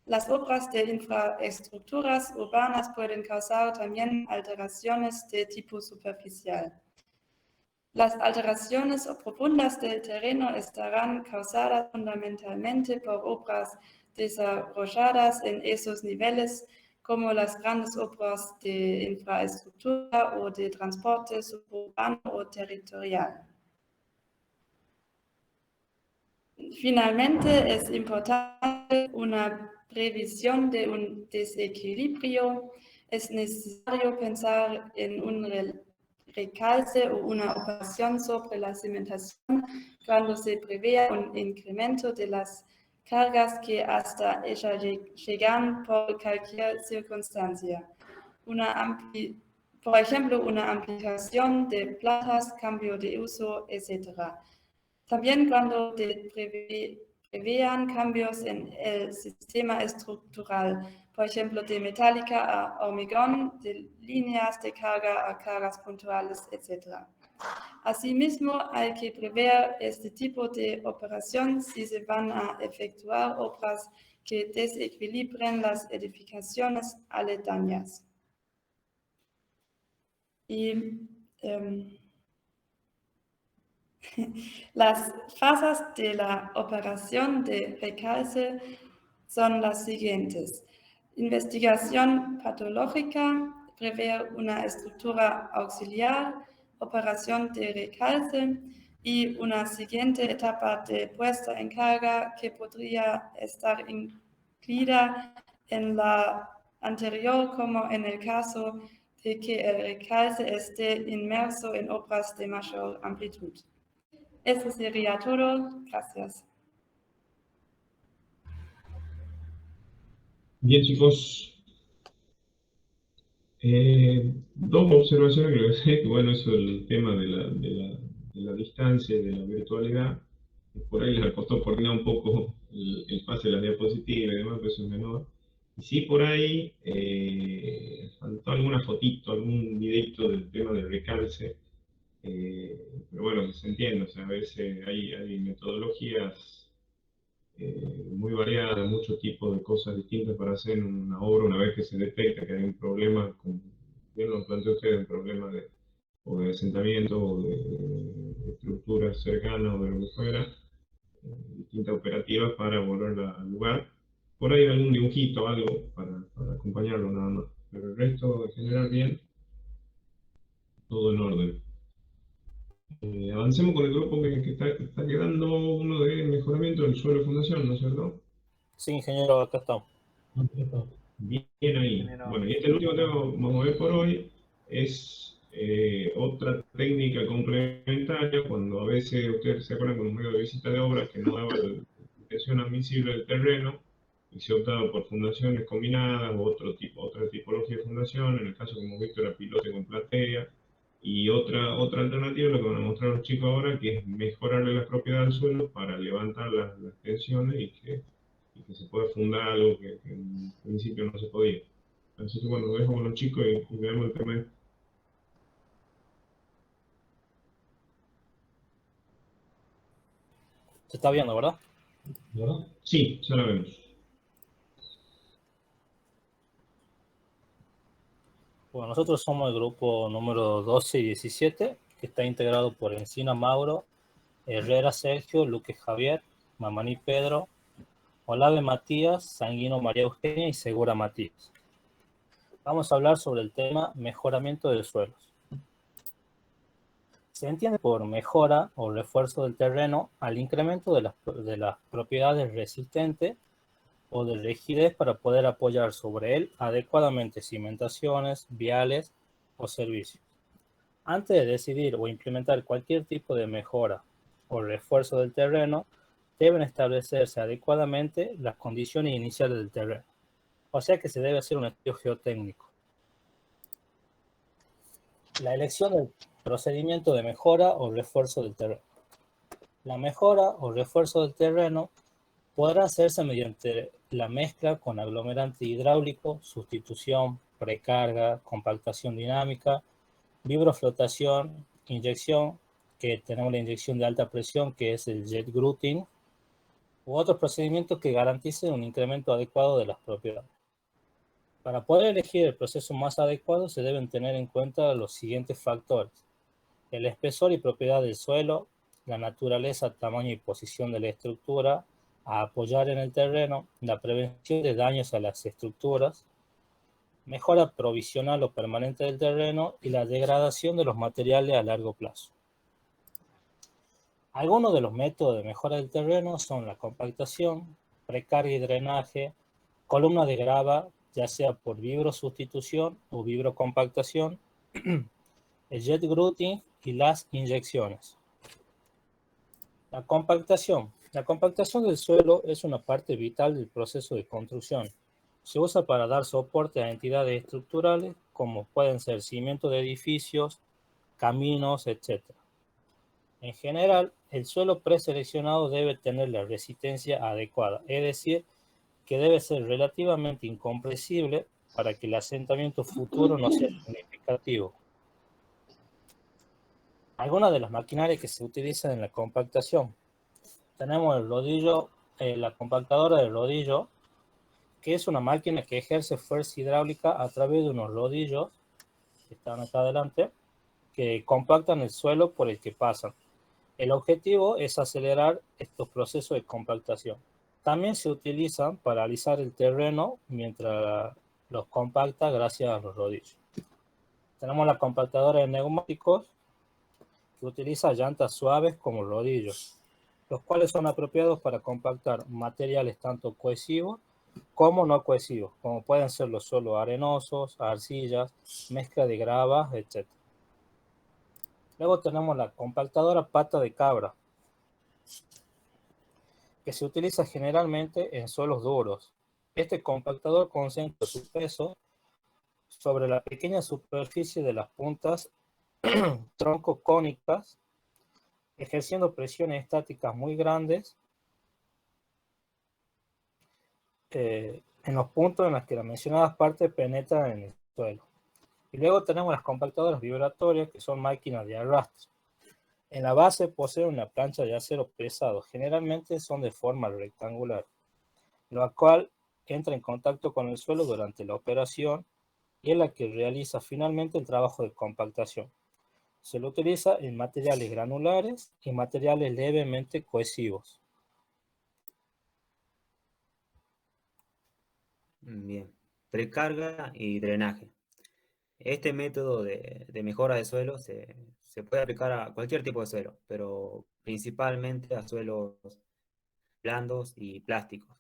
Las obras de infraestructuras urbanas pueden causar también alteraciones de tipo superficial. Las alteraciones profundas del terreno estarán causadas fundamentalmente por obras desarrolladas en esos niveles, como las grandes obras de infraestructura o de transporte suburbano o territorial. Finalmente, es importante una previsión de un desequilibrio. Es necesario pensar en un recalce o una operación sobre la cimentación cuando se prevea un incremento de las cargas que hasta ella llegan por cualquier circunstancia. Por ejemplo, una ampliación de plantas, cambio de uso, etc. También cuando prevean cambios en el sistema estructural, por ejemplo, de metálica a hormigón, de líneas de carga a cargas puntuales, etc. Asimismo, hay que prever este tipo de operación si se van a efectuar obras que desequilibren las edificaciones aledañas. Y las fases de la operación de recalce son las siguientes: investigación patológica, prever una estructura auxiliar, operación de recalce y una siguiente etapa de puesta en carga que podría estar incluida en la anterior, como en el caso de que el recalce esté inmerso en obras de mayor amplitud. Eso sería todo. Gracias. Bien, chicos. Dos observaciones que le voy a hacer, que bueno, eso del tema de la distancia y de la virtualidad, por ahí les costó coordinar un poco el pase de las diapositivas y demás, pero eso es menor. Y sí, por ahí faltó alguna fotito, algún videito del tema del recalce. Pero bueno, se entiende, o sea, a veces hay metodologías muy variadas, muchos tipos de cosas distintas para hacer una obra una vez que se detecta que hay un problema, como bien lo planteó usted, un problema o de asentamiento o de estructuras cercanas o de lo que fuera, distintas operativas para volverla al lugar. Por ahí algún dibujito, algo para acompañarlo nada más. Pero el resto, en general, bien, todo en orden. Avancemos con el grupo que está quedando, uno de mejoramiento del suelo de fundación, ¿no es cierto? Sí, ingeniero, acá estamos. Bien ahí. Bueno, y este último tema que vamos a ver por hoy es otra técnica complementaria, cuando a veces ustedes se acuerdan con un medio de visita de obras que no daba la intención admisible del terreno y se optaba por fundaciones combinadas o otra tipología de fundación, en el caso que hemos visto era pilote con platea, y otra alternativa, lo que van a mostrar los chicos ahora, que es mejorarle las propiedades del suelo para levantar las tensiones y que se pueda fundar algo que en principio no se podía. Así que bueno, lo dejo con los chicos y veamos el tema. Se está viendo, ¿verdad? Sí, ya la vemos. Bueno, nosotros somos el grupo número 12 y 17, que está integrado por Encina Mauro, Herrera Sergio, Luque Javier, Mamaní Pedro, Olave Matías, Sanguino María Eugenia y Segura Matías. Vamos a hablar sobre el tema mejoramiento de suelos. Se entiende por mejora o refuerzo del terreno al incremento de las propiedades resistentes o de rigidez para poder apoyar sobre él adecuadamente cimentaciones, viales o servicios. Antes de decidir o implementar cualquier tipo de mejora o refuerzo del terreno, deben establecerse adecuadamente las condiciones iniciales del terreno. O sea que se debe hacer un estudio geotécnico. La elección del procedimiento de mejora o refuerzo del terreno. La mejora o refuerzo del terreno podrá hacerse mediante la mezcla con aglomerante hidráulico, sustitución, precarga, compactación dinámica, vibroflotación, inyección, que tenemos la inyección de alta presión, que es el jet grouting, u otros procedimientos que garanticen un incremento adecuado de las propiedades. Para poder elegir el proceso más adecuado se deben tener en cuenta los siguientes factores: el espesor y propiedad del suelo, la naturaleza, tamaño y posición de la estructura a apoyar en el terreno, la prevención de daños a las estructuras, mejora provisional o permanente del terreno y la degradación de los materiales a largo plazo. Algunos de los métodos de mejora del terreno son la compactación, precarga y drenaje, columna de grava, ya sea por vibrosustitución o vibrocompactación, el jet grouting y las inyecciones. La compactación. La compactación del suelo es una parte vital del proceso de construcción. Se usa para dar soporte a entidades estructurales como pueden ser cimientos de edificios, caminos, etc. En general, el suelo preseleccionado debe tener la resistencia adecuada, es decir, que debe ser relativamente incompresible para que el asentamiento futuro no sea significativo. Algunas de las maquinarias que se utilizan en la compactación. Tenemos el rodillo, la compactadora de rodillo, que es una máquina que ejerce fuerza hidráulica a través de unos rodillos, que están acá adelante, que compactan el suelo por el que pasan. El objetivo es acelerar estos procesos de compactación. También se utilizan para alisar el terreno mientras los compacta gracias a los rodillos. Tenemos la compactadora de neumáticos, que utiliza llantas suaves como rodillos, los cuales son apropiados para compactar materiales tanto cohesivos como no cohesivos, como pueden ser los suelos arenosos, arcillas, mezcla de gravas, etc. Luego tenemos la compactadora pata de cabra, que se utiliza generalmente en suelos duros. Este compactador concentra su peso sobre la pequeña superficie de las puntas troncocónicas, ejerciendo presiones estáticas muy grandes en los puntos en los que las mencionadas partes penetran en el suelo. Y luego tenemos las compactadoras vibratorias, que son máquinas de arrastre. En la base posee una plancha de acero pesado, generalmente son de forma rectangular, la cual entra en contacto con el suelo durante la operación y es la que realiza finalmente el trabajo de compactación. Se lo utiliza en materiales granulares y materiales levemente cohesivos. Bien, precarga y drenaje. Este método de mejora de suelo se puede aplicar a cualquier tipo de suelo, pero principalmente a suelos blandos y plásticos.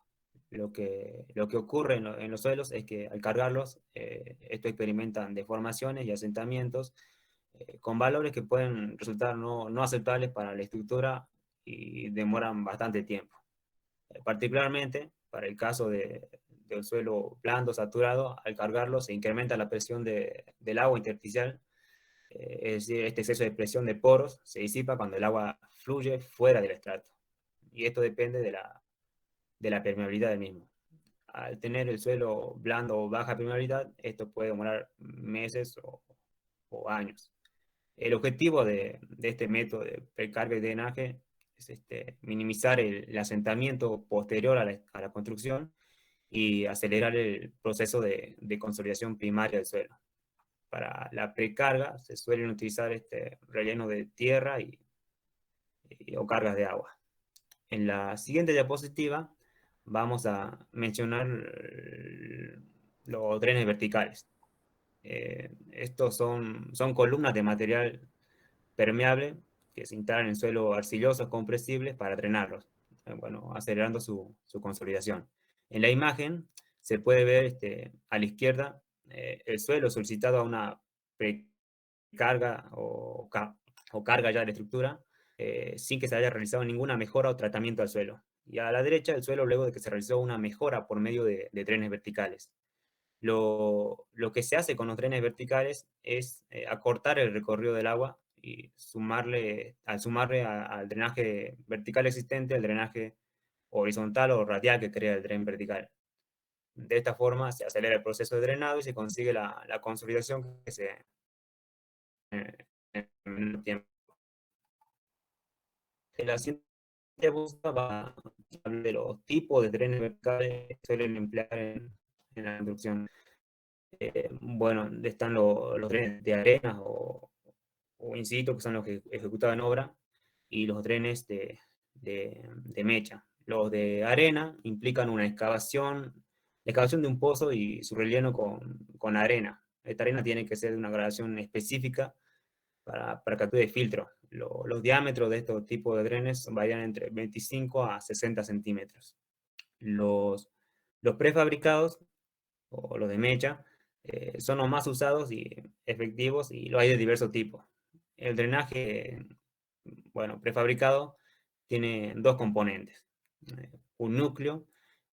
Lo que ocurre en los suelos es que al cargarlos, estos experimentan deformaciones y asentamientos con valores que pueden resultar no aceptables para la estructura y demoran bastante tiempo. Particularmente para el caso del suelo blando, saturado, al cargarlo se incrementa la presión del agua intersticial, es decir, este exceso de presión de poros se disipa cuando el agua fluye fuera del estrato. Y esto depende de la permeabilidad del mismo. Al tener el suelo blando o baja permeabilidad, esto puede demorar meses o años. El objetivo de este método de precarga y drenaje es minimizar el asentamiento posterior a la construcción y acelerar el proceso de consolidación primaria del suelo. Para la precarga se suelen utilizar relleno de tierra o cargas de agua. En la siguiente diapositiva vamos a mencionar los drenes verticales. Estos son columnas de material permeable que se instalan en suelo arcillosos compresibles para drenarlos, bueno, acelerando su consolidación. En la imagen se puede ver a la izquierda el suelo solicitado a una precarga o carga ya de la estructura sin que se haya realizado ninguna mejora o tratamiento al suelo. Y a la derecha el suelo luego de que se realizó una mejora por medio de drenes verticales. Lo que se hace con los drenes verticales es acortar el recorrido del agua y sumarle al drenaje vertical existente el drenaje horizontal o radial que crea el dren vertical. De esta forma se acelera el proceso de drenado y se consigue la consolidación que se en menor tiempo. En la siguiente diapositiva va a hablar de los tipos de drenes verticales que suelen emplear en la construcción. Bueno, están los drenes de arena o in situ, que son los que ejecutaban obra, y los drenes de mecha. Los de arena implican una excavación de un pozo y su relleno con arena. Esta arena tiene que ser de una gradación específica para captura de filtro. Los diámetros de estos tipos de drenes varían entre 25 a 60 centímetros. Los prefabricados, o los de mecha, son los más usados y efectivos, y lo hay de diversos tipos. El drenaje, bueno, prefabricado tiene dos componentes. Un núcleo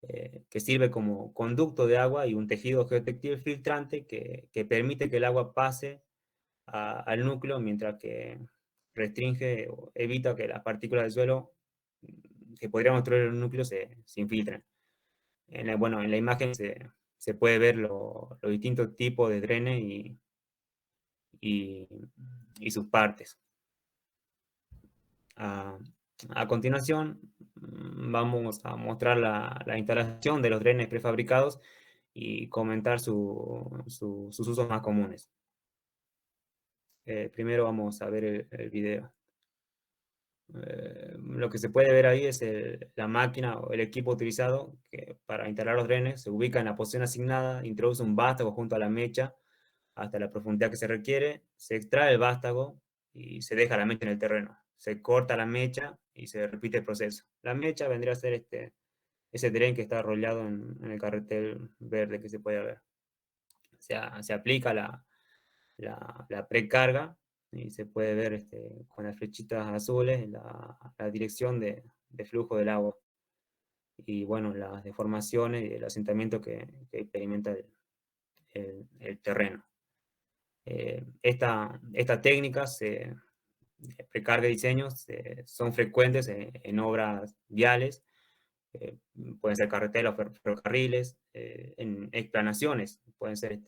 que sirve como conducto de agua y un tejido geotextil filtrante que permite que el agua pase al núcleo, mientras que restringe o evita que las partículas del suelo que podrían obstruir el núcleo se infiltren. En la imagen se puede ver los distintos tipos de drenes y sus partes. A continuación, vamos a mostrar la instalación de los drenes prefabricados y comentar sus usos más comunes. Primero vamos a ver el video. Lo que se puede ver ahí es la máquina o el equipo utilizado que para instalar los drenes se ubica en la posición asignada, introduce un vástago junto a la mecha hasta la profundidad que se requiere, se extrae el vástago y se deja la mecha en el terreno. Se corta la mecha y se repite el proceso. La mecha vendría a ser ese dren que está arrollado en el carretel verde que se puede ver. Se aplica la precarga y se puede ver con las flechitas azules la dirección de flujo del agua y bueno, las deformaciones y el asentamiento que experimenta el terreno. Esta técnica de precarga y diseños son frecuentes en obras viales, pueden ser carreteras o ferrocarriles, en explanaciones, pueden ser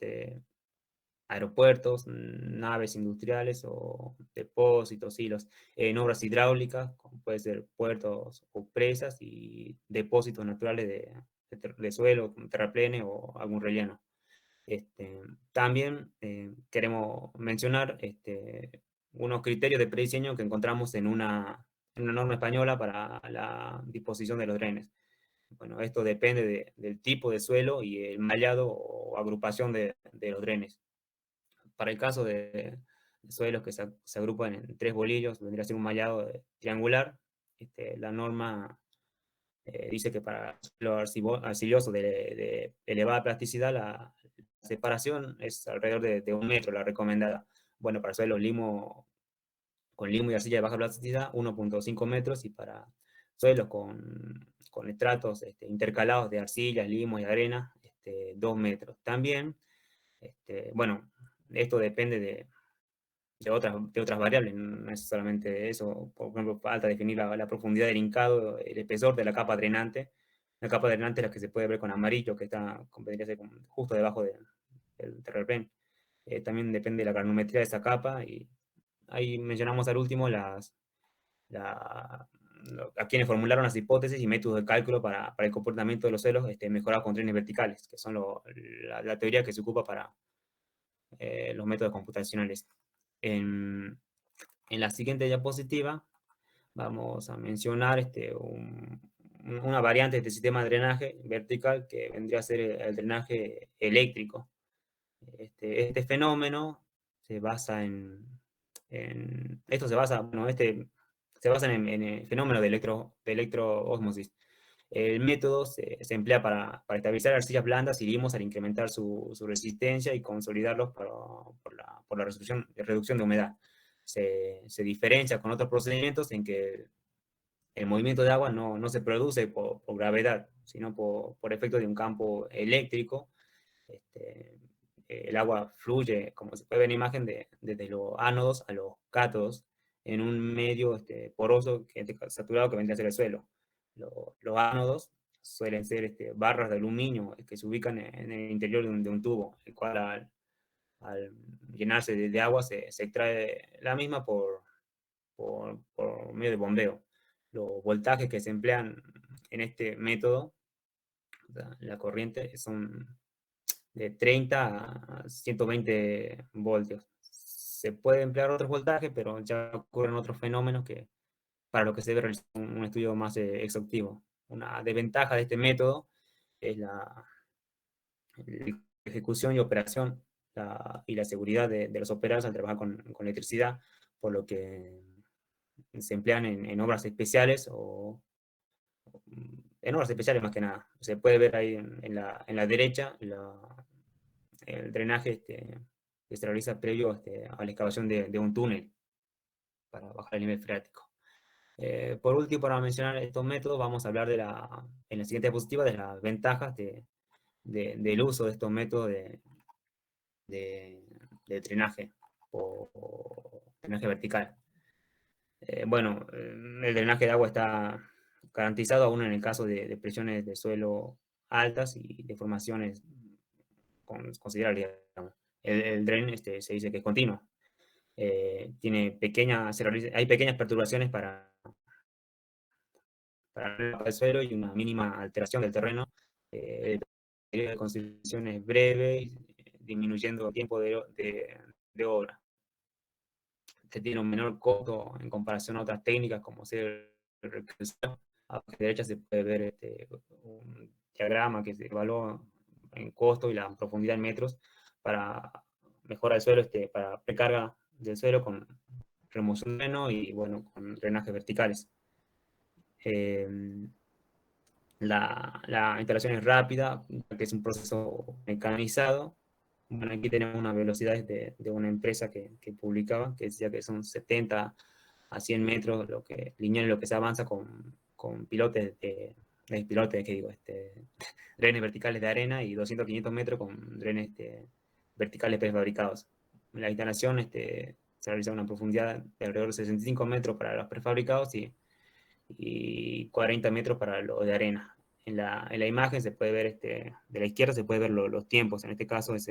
aeropuertos, naves industriales o depósitos, hilos, en obras hidráulicas, como puede ser puertos o presas y depósitos naturales de suelo, como terraplene o algún relleno. También queremos mencionar unos criterios de prediseño que encontramos en una norma española para la disposición de los drenes. Bueno, esto depende del tipo de suelo y el mallado o agrupación de los drenes. Para el caso de suelos que se agrupan en 3 bolillos, vendría a ser un mallado triangular. La norma dice que para suelo arcilloso de elevada plasticidad, la separación es alrededor de 1 metro, la recomendada. Bueno, para suelos con limo y arcilla de baja plasticidad, 1.5 metros, y para suelos con estratos intercalados de arcillas, limos y arena, 2 metros. También, bueno, esto depende de otras variables, no es solamente eso. Por ejemplo, falta definir la profundidad del hincado, el espesor de la capa drenante. La capa drenante es la que se puede ver con amarillo, que vendría a ser justo debajo del terraplén. También depende de la granulometría de esa capa, y ahí mencionamos al último a quienes formularon las hipótesis y métodos de cálculo para el comportamiento de los suelos mejorados con trenes verticales, que son la teoría que se ocupa para los métodos computacionales. En la siguiente diapositiva vamos a mencionar una variante de este sistema de drenaje vertical, que vendría a ser el drenaje eléctrico. Este fenómeno se basa en el fenómeno de electroósmosis. El método se emplea para estabilizar arcillas blandas y limos al incrementar su resistencia y consolidarlos por la reducción de humedad. Se diferencia con otros procedimientos en que el movimiento de agua no se produce por gravedad, sino por efecto de un campo eléctrico. El agua fluye, como se puede ver en la imagen, desde los ánodos a los cátodos, en un medio poroso, saturado, que vendría a ser el suelo. Los ánodos suelen ser barras de aluminio que se ubican en el interior de un tubo, el cual al llenarse de agua se extrae la misma por medio de bombeo. Los voltajes que se emplean en este método, la corriente, son de 30 a 120 voltios. Se puede emplear otros voltajes, pero ya ocurren otros fenómenos para lo que se debe realizar un estudio más exhaustivo. Una desventaja de este método es la ejecución y operación y la seguridad de los operarios al trabajar con electricidad, por lo que se emplean en obras especiales en obras especiales más que nada. Se puede ver ahí en la derecha el drenaje que se realiza previo a la excavación de un túnel para bajar el nivel freático. Por último, para mencionar estos métodos, vamos a hablar en la siguiente diapositiva de las ventajas del uso de estos métodos de drenaje o drenaje vertical. Bueno, el drenaje de agua está garantizado aún en el caso de presiones de suelo altas y deformaciones considerables. El dren se dice que es continuo. Hay pequeñas perturbaciones para el suelo y una mínima alteración del terreno. El periodo de construcción es breve, disminuyendo el tiempo de obra. Tiene un menor costo en comparación a otras técnicas, como ser el recalcado. A la derecha se puede ver un diagrama que se evalúa en costo y la profundidad en metros para mejorar el suelo, para precarga del suelo con remoción de dreno y, bueno, con drenajes verticales. La instalación es rápida, que es un proceso mecanizado. Bueno, aquí tenemos unas velocidades de una empresa que publicaba, que decía que son 70 a 100 metros lineal lo que se avanza con pilotes drenes verticales de arena, y 200 a 500 metros con drenes verticales prefabricados. La instalación se realiza a una profundidad de alrededor de 65 metros para los prefabricados y 40 metros para los de arena. En la imagen se puede ver, de la izquierda se puede ver los tiempos. En este caso es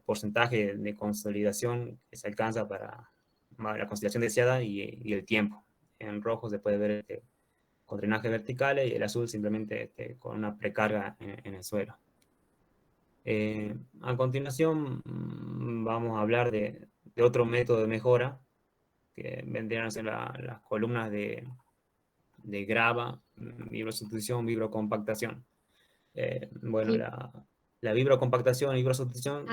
porcentaje de consolidación que se alcanza para la consolidación deseada y el tiempo. En rojo se puede ver con drenaje verticales y el azul simplemente con una precarga en el suelo. A continuación vamos a hablar de otro método de mejora que vendrían a ser las columnas de grava, vibrosustitución, vibrocompactación. Bueno, Sí. la vibrocompactación y vibrosustitución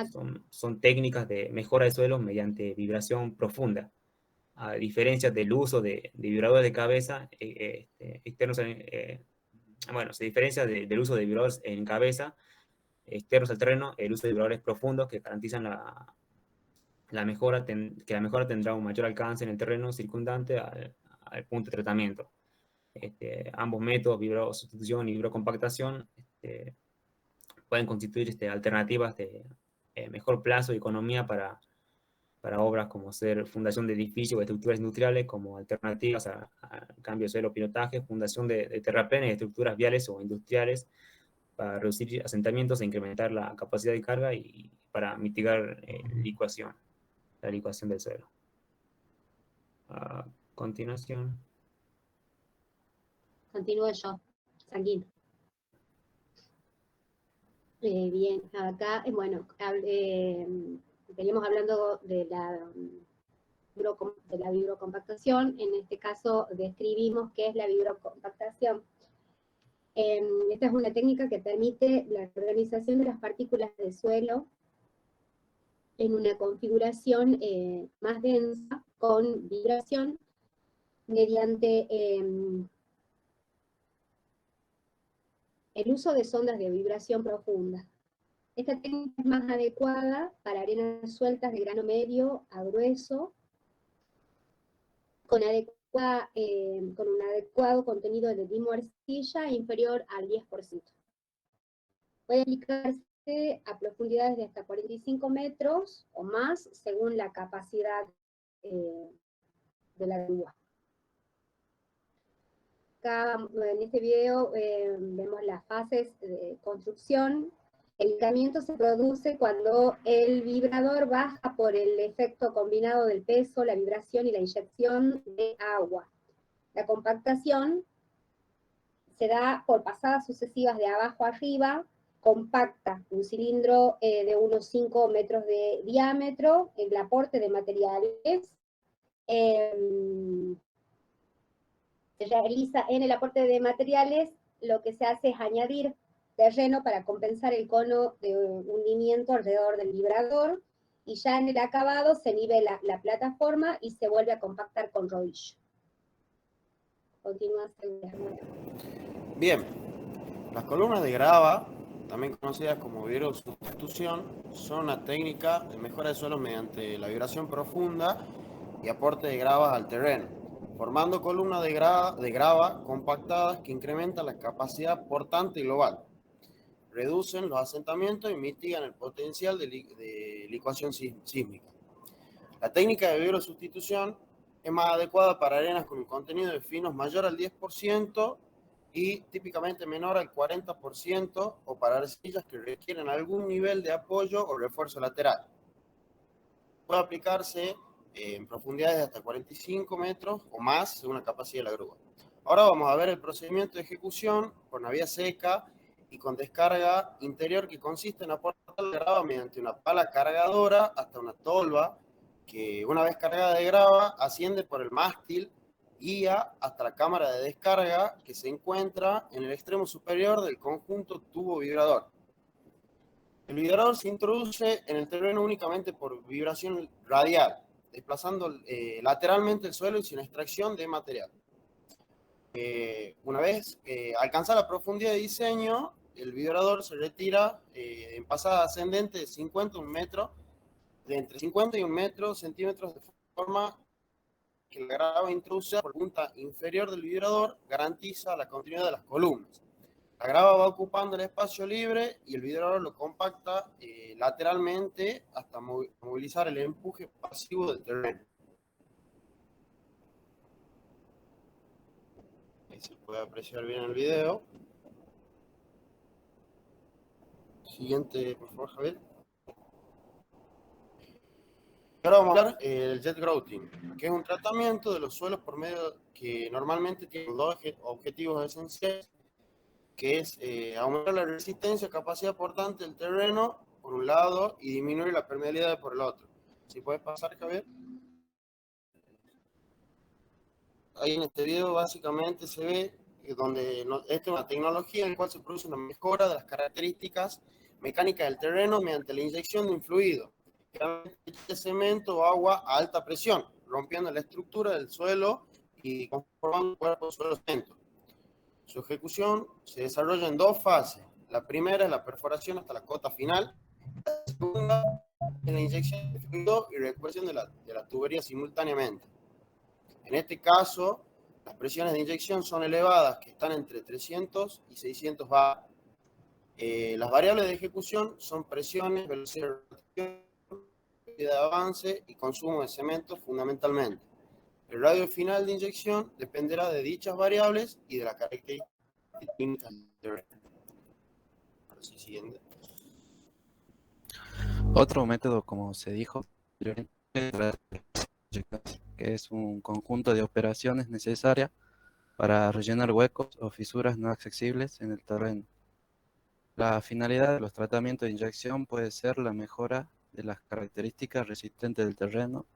son técnicas de mejora de suelos mediante vibración profunda. A diferencia del uso de vibradores de cabeza externos, bueno, se diferencia del uso de vibradores en cabeza externos al terreno, el uso de vibradores profundos que garantizan la mejora, que la mejora tendrá un mayor alcance en el terreno circundante al punto de tratamiento. Ambos métodos, vibrosustitución y vibrocompactación, pueden constituir alternativas de mejor plazo y economía para obras como ser fundación de edificios o estructuras industriales, como alternativas al cambio de suelo, pilotaje, fundación de terraplenes y estructuras viales o industriales para reducir asentamientos e incrementar la capacidad de carga y para mitigar la licuación del suelo. A continuación. Continúo yo, tranquilo. Bien, acá, bueno, veníamos hablando de la vibrocompactación. En este caso describimos qué es la vibrocompactación. Esta es una técnica que permite la organización de las partículas de suelo en una configuración más densa con vibración mediante el uso de sondas de vibración profunda. Esta técnica es más adecuada para arenas sueltas de grano medio a grueso, con un adecuado contenido de limo arcilla inferior al 10%. Puede aplicarse a profundidades de hasta 45 metros o más, según la capacidad de la grúa. Acá en este video vemos las fases de construcción. El aislamiento se produce cuando el vibrador baja por el efecto combinado del peso, la vibración y la inyección de agua. La compactación se da por pasadas sucesivas de abajo a arriba, compacta un cilindro de unos 5 metros de diámetro, el aporte de materiales. Se realiza en el aporte de materiales, lo que se hace es añadir terreno para compensar el cono de hundimiento alrededor del vibrador, y ya en el acabado se nivela la plataforma y se vuelve a compactar con rodillo. Continúa. Bien, las columnas de grava, también conocidas como vibrosustitución, son una técnica de mejora de suelo mediante la vibración profunda y aporte de gravas al terreno, formando columnas de grava compactadas que incrementan la capacidad portante global, reducen los asentamientos y mitigan el potencial de licuación sísmica. La técnica de vibrosustitución es más adecuada para arenas con un contenido de finos mayor al 10% y típicamente menor al 40%, o para arcillas que requieren algún nivel de apoyo o refuerzo lateral. Puede aplicarse en profundidades de hasta 45 metros o más según la capacidad de la grúa. Ahora vamos a ver el procedimiento de ejecución por una vía seca y con descarga interior, que consiste en aportar la grava mediante una pala cargadora hasta una tolva que, una vez cargada de grava, asciende por el mástil, guía hasta la cámara de descarga que se encuentra en el extremo superior del conjunto tubo vibrador. El vibrador se introduce en el terreno únicamente por vibración radial, desplazando lateralmente el suelo y sin extracción de material. Una vez alcanzada la profundidad de diseño, el vibrador se retira en pasada ascendente de 50 a 1 metro, de entre 50 y 1 metro centímetros, de forma que la grava introducida por la punta inferior del vibrador garantiza la continuidad de las columnas. La grava va ocupando el espacio libre y el vibrador lo compacta lateralmente hasta movilizar el empuje pasivo del terreno. Ahí se puede apreciar bien el video. Siguiente, por favor, Javier. Ahora vamos a hablar del jet grouting, que es un tratamiento de los suelos por medio que normalmente tiene dos objetivos esenciales, que es aumentar la resistencia, capacidad portante del terreno, por un lado, y disminuir la permeabilidad por el otro. ¿Si puedes pasar, Javier? Ahí en este video básicamente se ve donde esta es una tecnología en la cual se produce una mejora de las características mecánicas del terreno mediante la inyección de un fluido, de cemento o agua a alta presión, rompiendo la estructura del suelo y conformando un cuerpo de suelo-cemento. Su ejecución se desarrolla en dos fases. La primera es la perforación hasta la cota final. La segunda es la inyección de fluido y recuperación de la tubería simultáneamente. En este caso, las presiones de inyección son elevadas, que están entre 300 y 600 bar. Las variables de ejecución son presiones, velocidad de rotación, velocidad de avance y consumo de cemento fundamentalmente. El radio final de inyección dependerá de dichas variables y de la característica química del terreno. Otro método, como se dijo anteriormente, que es un conjunto de operaciones necesarias para rellenar huecos o fisuras no accesibles en el terreno. La finalidad de los tratamientos de inyección puede ser la mejora de las características resistentes del terreno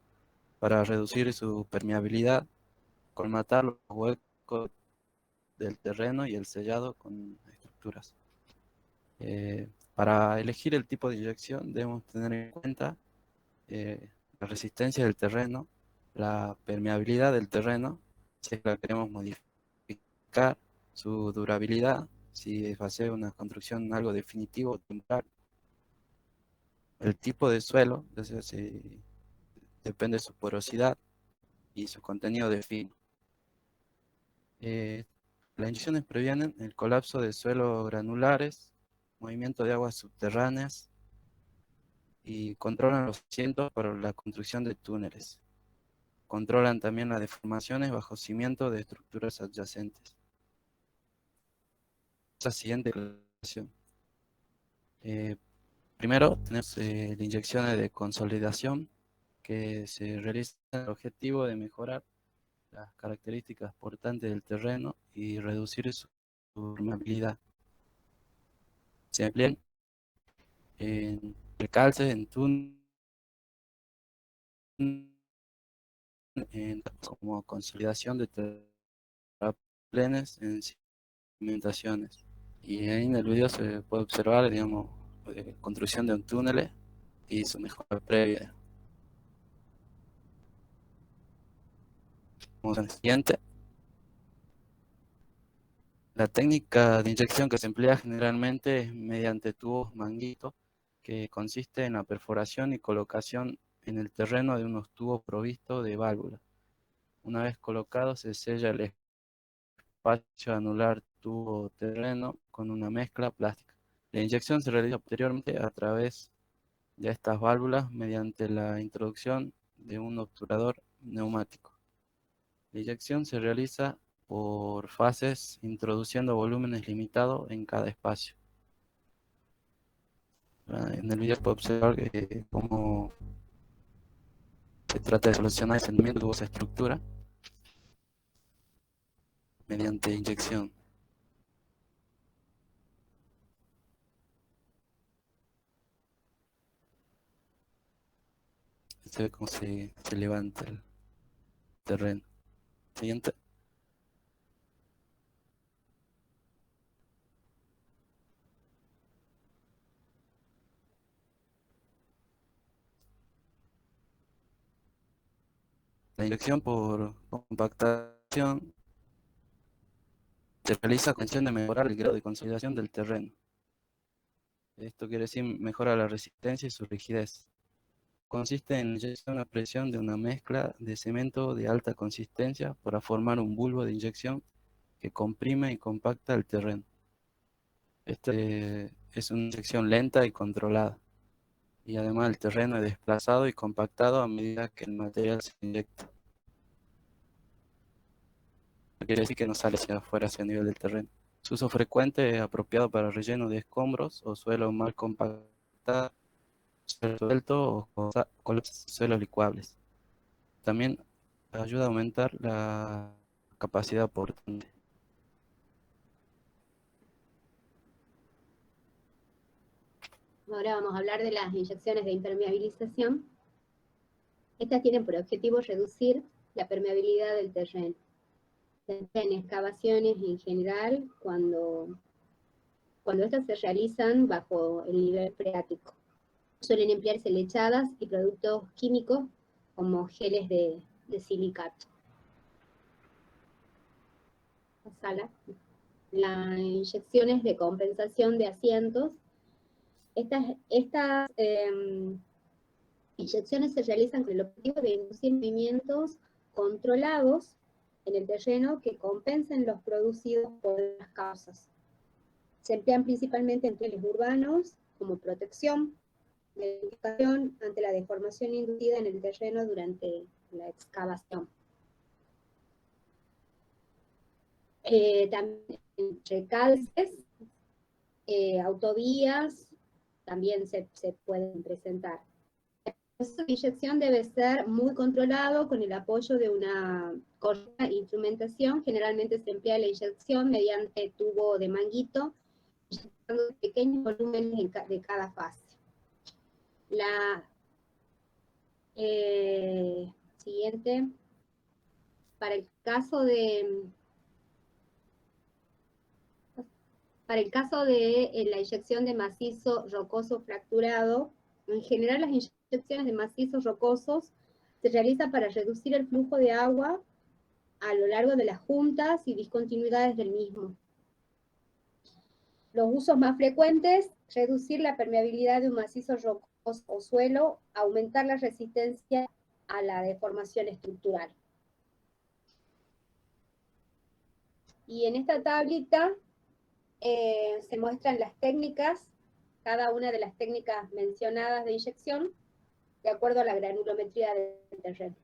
para reducir su permeabilidad, colmatar los huecos del terreno y el sellado con estructuras. Para elegir el tipo de inyección debemos tener en cuenta la resistencia del terreno, la permeabilidad del terreno, si la queremos modificar, su durabilidad, si va a ser una construcción algo definitivo o temporal, el tipo de suelo, depende de su porosidad y su contenido de fino. Las inyecciones previenen el colapso de suelos granulares, movimiento de aguas subterráneas y controlan los asientos para la construcción de túneles. Controlan también las deformaciones bajo cimiento de estructuras adyacentes. La siguiente clasificación. Primero tenemos las inyecciones de consolidación que se realizan con el objetivo de mejorar las características portantes del terreno y reducir su permeabilidad. Se emplean en recalces, en túneles, como consolidación de terraplenes en cimentaciones. Y ahí en el video se puede observar, digamos, construcción de un túnel y su mejora previa. Vamos al siguiente. La técnica de inyección que se emplea generalmente es mediante tubos manguito, que consiste en la perforación y colocación en el terreno de unos tubos provistos de válvulas. Una vez colocado se sella el espacio anular tubo-terreno con una mezcla plástica. La inyección se realiza posteriormente a través de estas válvulas mediante la introducción de un obturador neumático. La inyección se realiza por fases, introduciendo volúmenes limitados en cada espacio. En el video puede observar cómo se trata de solucionar el sentimiento de esa estructura mediante inyección. Se ve cómo se levanta el terreno. Siguiente. La inyección por compactación se realiza con intención de mejorar el grado de consolidación del terreno. Esto quiere decir mejora la resistencia y su rigidez. Consiste en inyección a presión de una mezcla de cemento de alta consistencia para formar un bulbo de inyección que comprime y compacta el terreno. Esta es una inyección lenta y controlada. Y además el terreno es desplazado y compactado a medida que el material se inyecta. No quiere decir que no sale hacia afuera, hacia el nivel del terreno. Su uso frecuente es apropiado para relleno de escombros o suelo mal compactado suelo suelto o colapsos de suelos licuables. También ayuda a aumentar la capacidad portante. Ahora vamos a hablar de las inyecciones de impermeabilización. Estas tienen por objetivo reducir la permeabilidad del terreno. En excavaciones en general, cuando estas se realizan bajo el nivel freático. Suelen emplearse lechadas y productos químicos como geles de silicato. Las inyecciones de compensación de asientos. Estas inyecciones se realizan con el objetivo de inducir movimientos controlados en el terreno que compensen los producidos por las causas. Se emplean principalmente en trenes urbanos como protección, identificación ante la deformación inducida en el terreno durante la excavación. También recalces, autovías, también se pueden presentar. El proceso de inyección debe ser muy controlado con el apoyo de una correcta instrumentación. Generalmente se emplea la inyección mediante tubo de manguito, inyectando pequeños volúmenes de cada fase. La siguiente, para el caso de la inyección de macizo rocoso fracturado, en general las inyecciones de macizos rocosos se realizan para reducir el flujo de agua a lo largo de las juntas y discontinuidades del mismo. Los usos más frecuentes: reducir la permeabilidad de un macizo rocoso o suelo, aumentar la resistencia a la deformación estructural. Y en esta tablita se muestran las técnicas, cada una de las técnicas mencionadas de inyección, de acuerdo a la granulometría del terreno.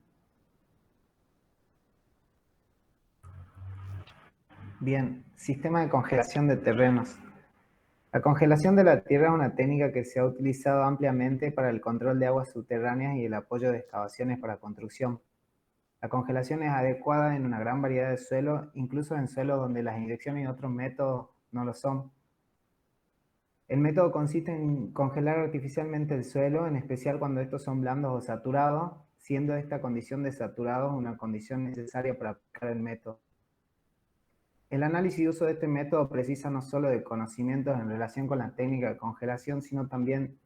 Bien, sistema de congelación de terrenos. La congelación de la tierra es una técnica que se ha utilizado ampliamente para el control de aguas subterráneas y el apoyo de excavaciones para construcción. La congelación es adecuada en una gran variedad de suelos, incluso en suelos donde las inyecciones y otros métodos no lo son. El método consiste en congelar artificialmente el suelo, en especial cuando estos son blandos o saturados, siendo esta condición de saturados una condición necesaria para aplicar el método. El análisis y uso de este método precisa no solo de conocimientos en relación con la técnica de congelación, sino también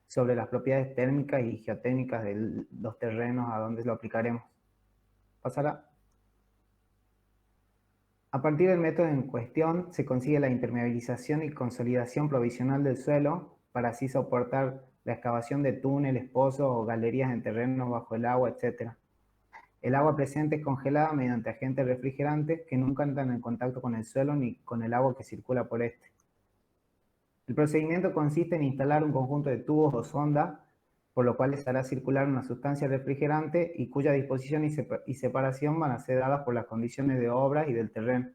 sobre las propiedades térmicas y geotécnicas de los terrenos a donde lo aplicaremos. Pasará. A partir del método en cuestión, se consigue la impermeabilización y consolidación provisional del suelo para así soportar la excavación de túneles, pozos o galerías en terrenos bajo el agua, etc. El agua presente es congelada mediante agentes refrigerantes que nunca entran en contacto con el suelo ni con el agua que circula por este. El procedimiento consiste en instalar un conjunto de tubos o sondas, por lo cual se hará circular una sustancia refrigerante y cuya disposición y separación van a ser dadas por las condiciones de obra y del terreno.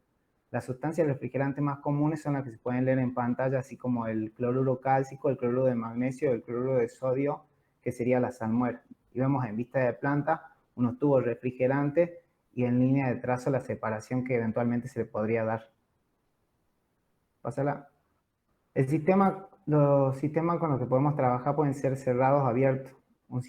Las sustancias refrigerantes más comunes son las que se pueden leer en pantalla, así como el cloruro cálcico, el cloruro de magnesio, el cloruro de sodio, que sería la salmuera. Y vemos en vista de planta unos tubos refrigerantes y en línea de trazo la separación que eventualmente se le podría dar. Pásala. Los sistemas con los que podemos trabajar pueden ser cerrados o abiertos. El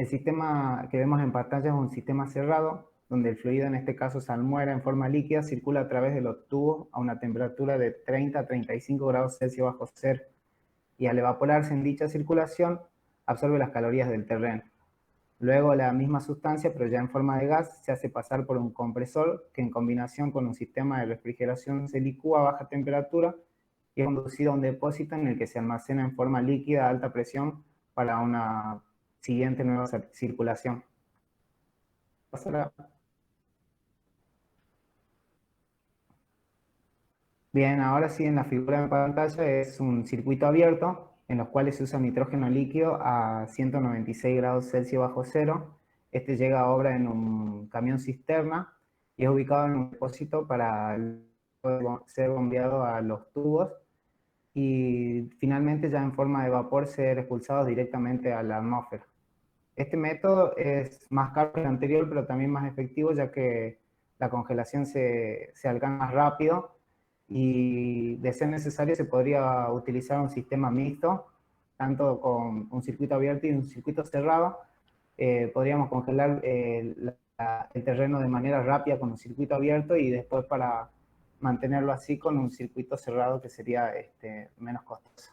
sistema que vemos en pantalla es un sistema cerrado, donde el fluido, en este caso salmuera en forma líquida, circula a través de los tubos a una temperatura de 30 a 35 grados Celsius bajo cero, y al evaporarse en dicha circulación, absorbe las calorías del terreno. Luego la misma sustancia, pero ya en forma de gas, se hace pasar por un compresor que en combinación con un sistema de refrigeración se licúa a baja temperatura y es conducido a un depósito en el que se almacena en forma líquida a alta presión para una siguiente nueva circulación. Pasará. Bien, ahora sí, en la figura de pantalla es un circuito abierto en los cuales se usa nitrógeno líquido a 196 grados Celsius bajo cero. Este llega a obra en un camión cisterna y es ubicado en un depósito para ser bombeado a los tubos y finalmente ya en forma de vapor ser expulsados directamente a la atmósfera. Este método es más caro que el anterior, pero también más efectivo, ya que la congelación se alcanza más rápido y, de ser necesario, se podría utilizar un sistema mixto, tanto con un circuito abierto y un circuito cerrado. Podríamos congelar el terreno de manera rápida con un circuito abierto y después, para mantenerlo así, con un circuito cerrado, que sería menos costoso.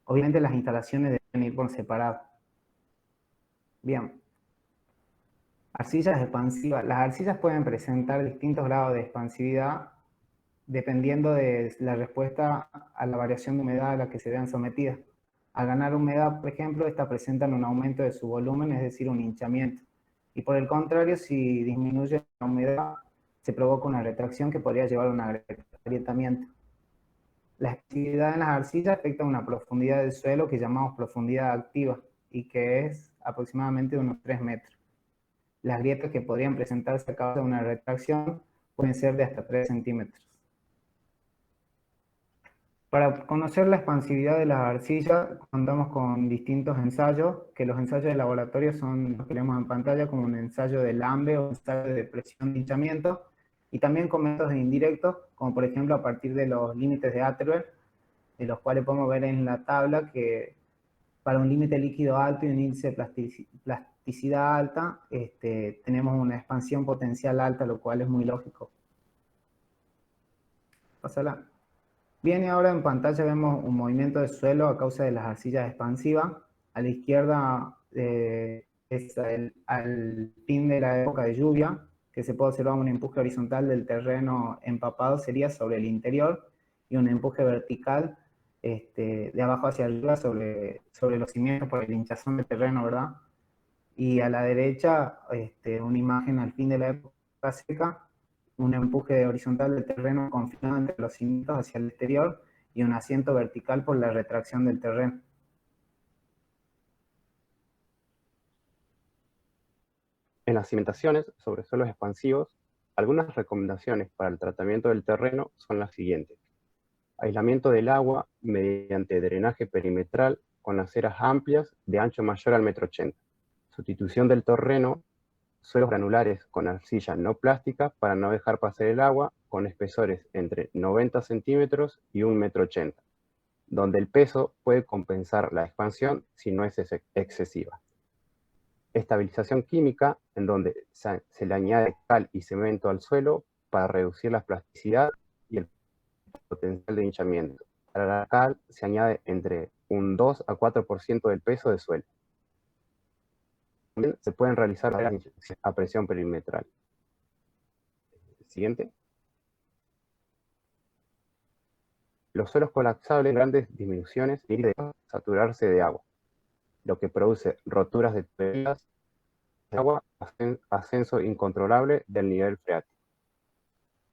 Obviamente las instalaciones deben ir por separado. Bien. Arcillas expansivas. Las arcillas pueden presentar distintos grados de expansividad dependiendo de la respuesta a la variación de humedad a la que se vean sometidas. Al ganar humedad, por ejemplo, estas presentan un aumento de su volumen, es decir, un hinchamiento. Y por el contrario, si disminuye la humedad, se provoca una retracción que podría llevar a un agrietamiento. La expansividad en las arcillas afecta una profundidad del suelo que llamamos profundidad activa y que es aproximadamente de unos 3 metros. Las grietas que podrían presentarse a causa de una retracción pueden ser de hasta 3 centímetros. Para conocer la expansividad de las arcillas, contamos con distintos ensayos, que los ensayos de laboratorio son los que vemos en pantalla, como un ensayo de Lambe o un ensayo de presión de hinchamiento, y también con métodos indirectos, como por ejemplo a partir de los límites de Atterberg, de los cuales podemos ver en la tabla que para un límite líquido alto y un índice de plasticidad alta, tenemos una expansión potencial alta, lo cual es muy lógico. Pásala. Bien, y ahora en pantalla vemos un movimiento de suelo a causa de las arcillas expansivas. A la izquierda es al fin de la época de lluvia, que se puede observar un empuje horizontal del terreno empapado, sería sobre el interior, y un empuje vertical de abajo hacia arriba sobre los cimientos por el hinchazón del terreno, ¿verdad? Y a la derecha, una imagen al fin de la época seca, un empuje horizontal del terreno confinado entre los cimientos hacia el exterior y un asiento vertical por la retracción del terreno. En las cimentaciones sobre suelos expansivos, algunas recomendaciones para el tratamiento del terreno son las siguientes. Aislamiento del agua mediante drenaje perimetral con aceras amplias de ancho mayor al 1,80 m. Sustitución del terreno, suelos granulares con arcilla no plástica para no dejar pasar el agua, con espesores entre 90 centímetros y 1,80 m, donde el peso puede compensar la expansión si no es excesiva. Estabilización química, en donde se le añade cal y cemento al suelo para reducir la plasticidad y el potencial de hinchamiento. Para la cal se añade entre un 2 a 4% del peso del suelo. También se pueden realizar las inyecciones a presión perimetral. Siguiente. Los suelos colapsables, grandes disminuciones y de saturarse de agua, lo que produce roturas de tuberías de agua, ascenso incontrolable del nivel freático.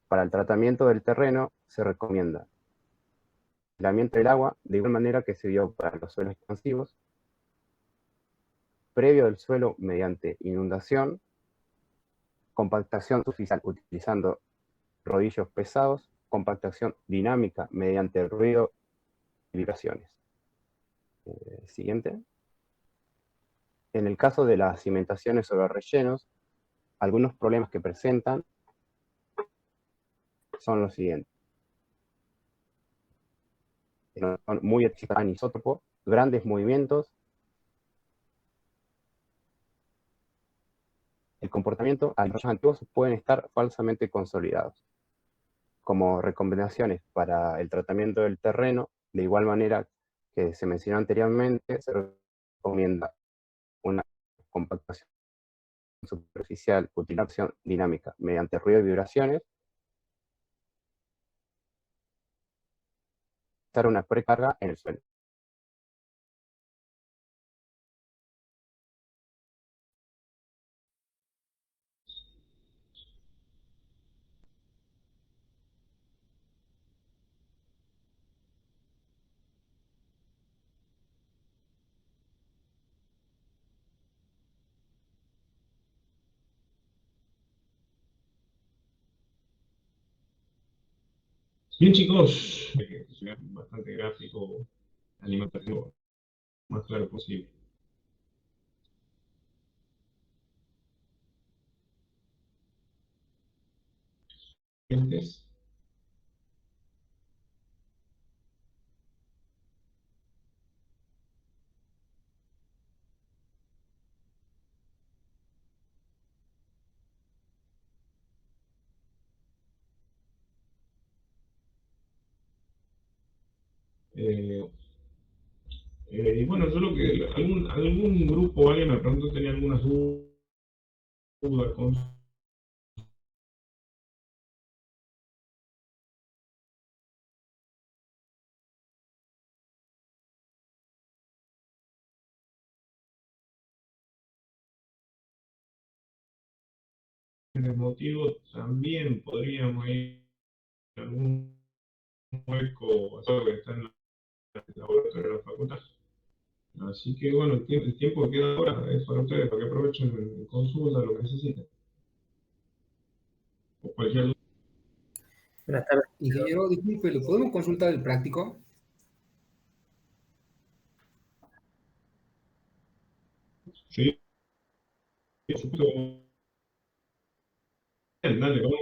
Para el tratamiento del terreno se recomienda aislamiento del agua, de igual manera que se dio para los suelos expansivos, previo del suelo mediante inundación, compactación superficial utilizando rodillos pesados, compactación dinámica mediante ruido y vibraciones. Siguiente. En el caso de las cimentaciones sobre rellenos, algunos problemas que presentan son los siguientes. Son muy anisótropos, grandes movimientos. El comportamiento a los antiguos pueden estar falsamente consolidados. Como recomendaciones para el tratamiento del terreno, de igual manera que se mencionó anteriormente, se recomienda una compactación superficial, utilización dinámica mediante ruido y vibraciones, dar una precarga en el suelo. Bien, chicos, sea bastante gráfico, animativo, más claro posible. ¿Entiendes? Y bueno, yo lo que algún grupo, alguien me preguntó, tenía algunas dudas con el motivo, también podríamos ir a algún hueco, eso que está en el laboratorio de la facultad. Así que bueno, el tiempo que queda ahora es para ustedes, para que aprovechen en consulta lo que necesiten. O cualquier duda. Buenas tardes. Ingeniero, disculpe, ¿lo podemos consultar el práctico? Sí. Por supuesto. Dale, vamos.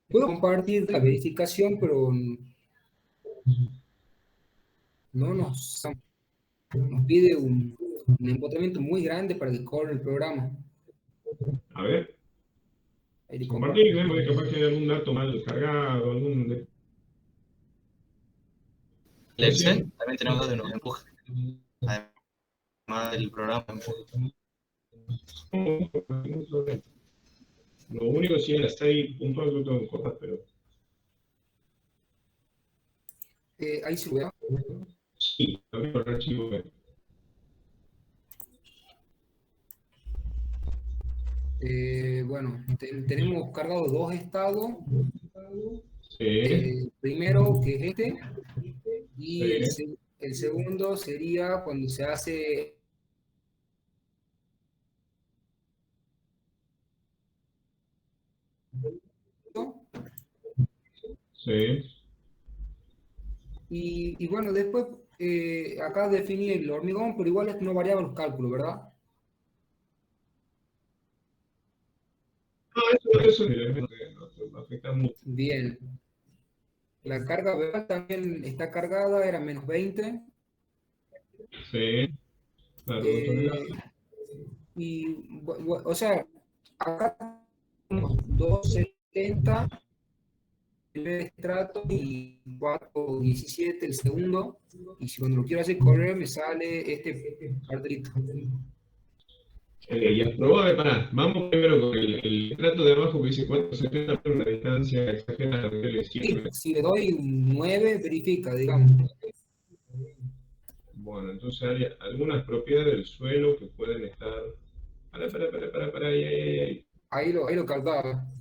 Puedo compartir la verificación, pero no nos pide un empotramiento muy grande para que corra el programa. A ver. Ahí Compartir y vemos que capaz que hay algún dato mal cargado, algún... El Excel también tenemos de unos empujes. Además del programa empuje. Lo único que sí en la stay puntual lo tengo que cortar, pero... Ahí se ve. Sí, también por el archivo. Bueno, tenemos cargados dos estados. Sí. Primero, que es este, y Sí. el segundo sería cuando se hace... Sí. Y bueno, después acá definí el hormigón, pero igual no variaban los cálculos, ¿verdad? No, eso no afecta mucho. Bien. La carga verbal también está cargada, era menos 20. Sí. Claro, Y, o sea, acá tenemos 270 el primer estrato y 417 el segundo. Y si cuando lo quiero hacer correr me sale este cartelito. Y aprobado, pará, vamos primero con el estrato de abajo que dice 470 por una distancia exagerada de 7. Si le doy un 9, verifica, digamos. Bueno, entonces hay algunas propiedades del suelo que pueden estar... Para, ahí. Ahí lo calcaba.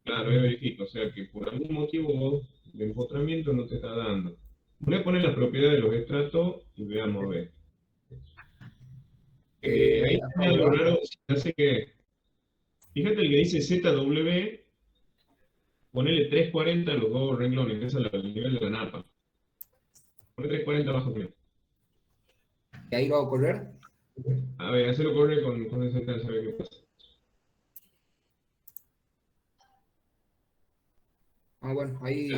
Claro, ahí verifico, o sea que por algún motivo vos de empotramiento no te está dando. Voy a poner las propiedades de los estratos y veamos a ver. Ahí está algo raro, hace que... Fíjate el que dice ZW, ponele 340 a los dos renglones, ese es el nivel de la napa. Ponle 340 abajo primero. ¿Y ahí lo hago correr? A ver, hacerlo correr con ese tal, a ver qué pasa. Ah, bueno, ahí...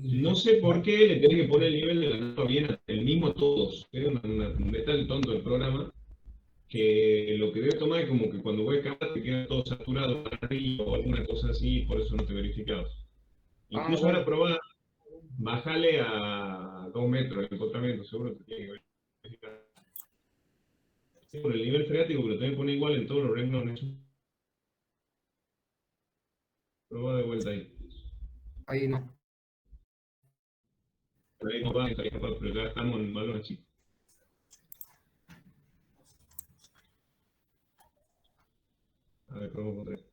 No sé por qué le tenés que poner el nivel de la napa bien, el mismo a todos. Es un detalle tonto del programa, que lo que debe tomar es como que cuando voy a acabar te queda todo saturado para arriba o alguna cosa así, por eso no te verificabas. Incluso bueno. ahora probá, bájale a 2 metros el empotramiento, seguro te tiene que verificar. Sí, por el nivel freático, pero te pone igual en todos los renglones. Probá de vuelta ahí. Ahí no. Ahí no va, pero ya estamos en valor chico. A ver, probamos con 3.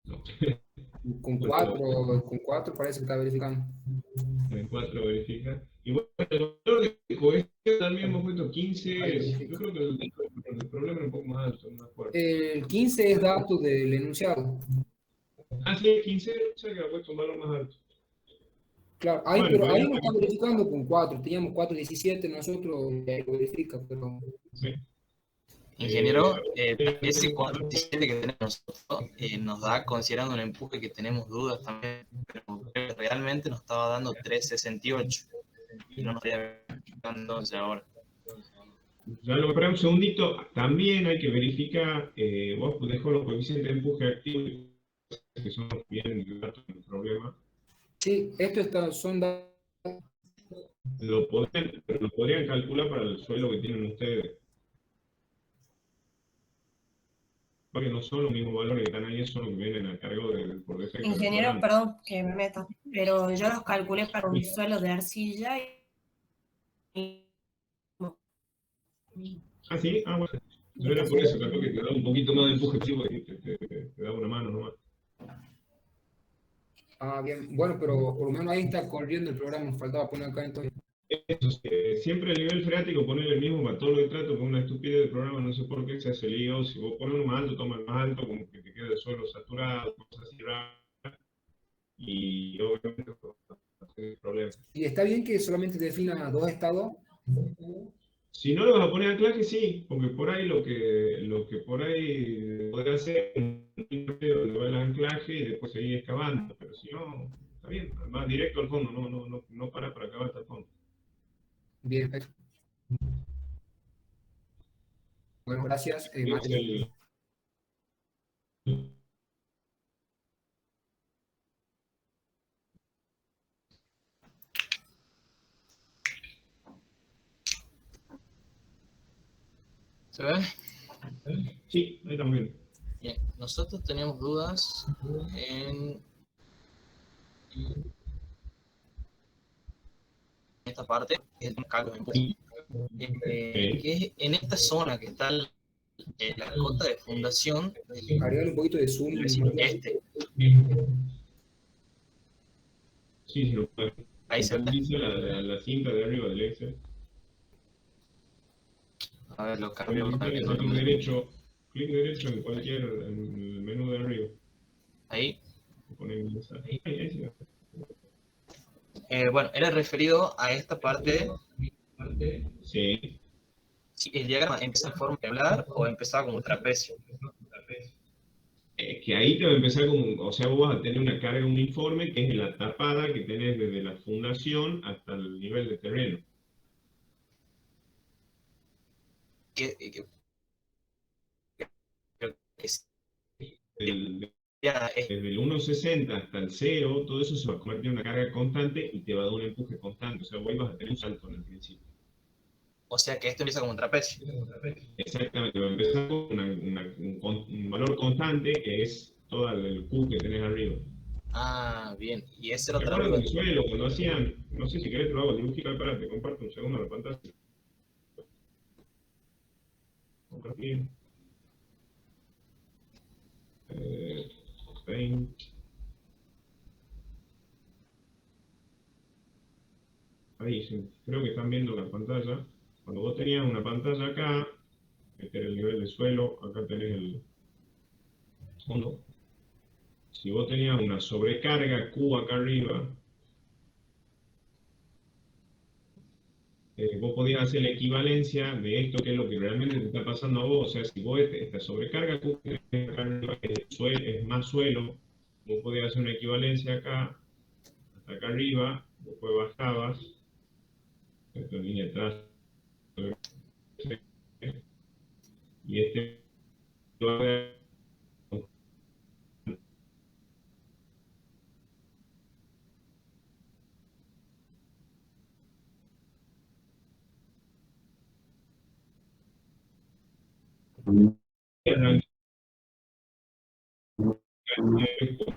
No. Con 4 parece que está verificando. En 4 verifica. Y bueno, el valor de cohesión también hemos puesto 15. Yo creo que el problema es un poco más alto, más fuerte. El 15 es dato del enunciado. sí, 15, o sea que ha puesto un valor más alto. Claro, ahí, Bueno, pero ahí pero lo están verificando con 4. Teníamos 4.17 nosotros, lo verifica, pero... sí. Ingeniero, ese 4.17 que tenemos nosotros nos da considerando un empuje que tenemos dudas también, pero realmente nos estaba dando 3.68 y no nos estaría dando 11 ahora. Ya lo esperamos un segundito. También hay que verificar, vos dejó los coeficientes de empuje activos, que son los que vienen de datos del problema. Sí, son datos. Pero lo podrían calcular para el suelo que tienen ustedes. Porque no son los mismos valores que están ahí, son los que vienen a cargo por defecto. Ingeniero, perdón que me meta, pero yo los calculé para un suelo de arcilla y... Ah, sí, ah, bueno. No era por eso, capaz que te da un poquito más de empuje activo y te da una mano nomás. Ah, bien. Bueno, pero por lo menos ahí está corriendo el programa, nos faltaba poner acá entonces. Eso, siempre el nivel freático poner el mismo para todo lo que trato, con una estupidez de programa, no sé por qué se hace lío. Si vos pones uno más alto, toma el más alto, como que te quede el suelo saturado, cosas así raras. Y obviamente no problema. ¿Y está bien que solamente defina 2 estados? Si no lo vas a poner anclaje, sí, porque por ahí lo que por ahí podría hacer le va el anclaje y después seguir excavando, pero si no, está bien, más directo al fondo, no para acabar hasta el fondo. Bien, perfecto. Bueno, gracias. ¿Se ve? Sí, ahí estamos viendo. Bien, nosotros teníamos dudas en esta parte, que es el cálculo de empuje. Que es en esta zona que está la cota de fundación. Agregar un poquito de zoom. Sí, lo puede. Ahí se ve. Dice la cinta de arriba del Excel. A ver, lo cambio. Clic derecho en cualquier en el menú de arriba. Ahí. Ahí sí. Bueno, era referido a esta parte. Sí. Si el diagrama empieza en forma triangular o empezaba como trapecio. Que ahí te va a empezar como, o sea, vos vas a tener una carga uniforme que es la tapada que tenés desde la fundación hasta el nivel de terreno. Desde el 1.60 hasta el 0, todo eso se va a convertir en una carga constante y te va a dar un empuje constante. O sea, vos vas a tener un salto en el principio. O sea que esto empieza como un trapecio. Exactamente, va a empezar con un valor constante que es todo el Q que tenés arriba. Ah, bien. Y ese era ¿Te otra acuerdas del suelo cuando hacían? No sé si querés te lo hago, dibujito, espera, te comparto un segundo la pantalla. Compartir. Paint. Ahí, sí, creo que están viendo la pantalla. Cuando vos tenías una pantalla acá, este era el nivel de suelo, acá tenés el fondo. Si vos tenías una sobrecarga Q acá arriba, vos podías hacer la equivalencia de esto que es lo que realmente te está pasando a vos. O sea, si vos esta sobrecarga Q que acá arriba es más suelo, vos podías hacer una equivalencia acá, hasta acá arriba, después bajabas, esto en línea atrás, y este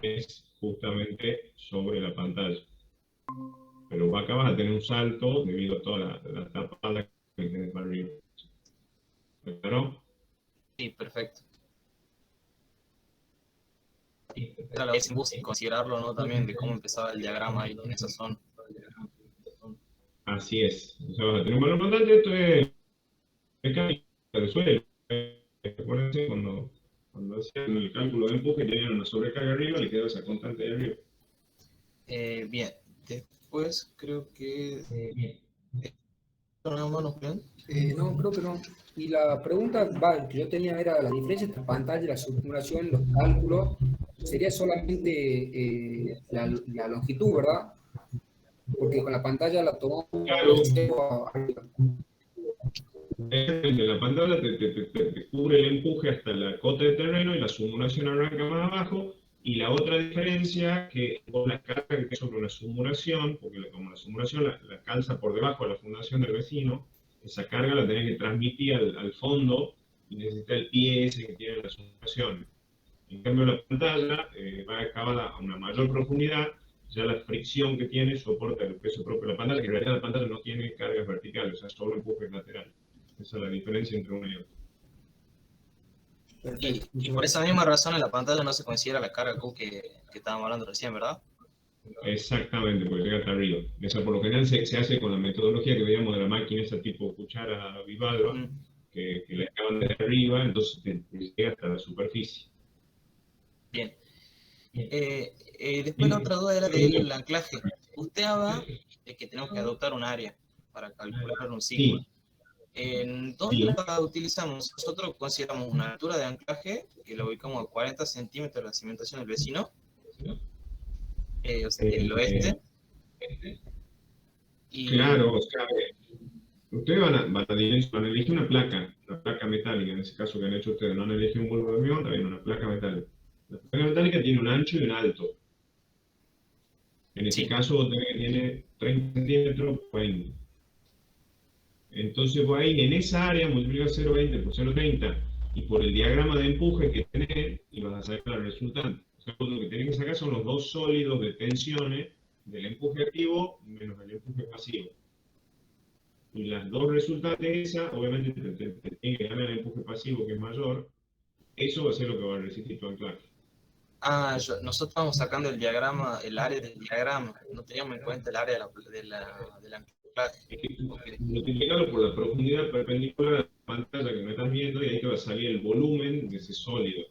es justamente sobre la pantalla. Pero acá vas a tener un salto debido a toda la tapada que tenés para arriba. ¿Claro? Sí, perfecto. Era la vez sin considerarlo, ¿no? También de cómo empezaba el diagrama ahí en esa zona. Así es. O sea, vas a tener un valor constante, esto es mecánica de suelo. Acuérdense cuando Cuando hacían el cálculo de empuje tenían una sobrecarga arriba, le quedaba esa constante de arriba. Bien, después creo que... ¿No, mano, Julián? No, creo que no. Y la pregunta que yo tenía era la diferencia entre la pantalla y la subturación, los cálculos, sería solamente la longitud, ¿verdad? Porque con la pantalla la tomamos arriba. La pantalla te cubre el empuje hasta la cota de terreno y la simulación arranca más abajo. Y la otra diferencia que con la carga que tiene sobre una simulación, porque como la simulación la calza por debajo de la fundación del vecino, esa carga la tenés que transmitir al fondo y necesita el pie ese que tiene la simulación. En cambio la pantalla va excavada a una mayor profundidad, ya la fricción que tiene soporta el peso propio de la pantalla, que en realidad la pantalla no tiene cargas verticales, o sea, solo empujes laterales. Esa es la diferencia entre una y otra. Y por esa misma razón en la pantalla no se considera la carga Q que estábamos hablando recién, ¿verdad? Exactamente, porque llega hasta arriba. Esa por lo general se hace con la metodología que veíamos de la máquina, esa tipo cuchara bivalva, que la acaban desde arriba, entonces te llega hasta la superficie. Bien. Después la otra duda era del anclaje. Usted habla de que tenemos que adoptar un área para calcular un sigma. Sí. ¿Dónde la utilizamos? Nosotros consideramos una altura de anclaje que lo ubicamos a 40 centímetros de la cimentación del vecino, o sea, el oeste. Y... Claro, o sea, ustedes van a elegir una placa metálica, en ese caso que han hecho ustedes, no han elegido un bulbo de hormigón, también una placa metálica. La placa metálica tiene un ancho y un alto. En ese caso tiene 30 centímetros por 20. Entonces vos ahí en esa área multiplicas 0,20 por 0,30 y por el diagrama de empuje que tenés y vas a sacar el resultante. O sea, lo que tenés que sacar son los dos sólidos de tensiones del empuje activo menos el empuje pasivo. Y las dos resultantes de esas, obviamente te tiene que ganar el empuje pasivo que es mayor, eso va a ser lo que va a resistir tu anclaje. Nosotros estamos sacando el diagrama, el área del diagrama, no teníamos en cuenta el área del anclaje. Multiplicarlo por la profundidad perpendicular a la pantalla que me estás viendo y ahí te va a salir el volumen de ese sólido.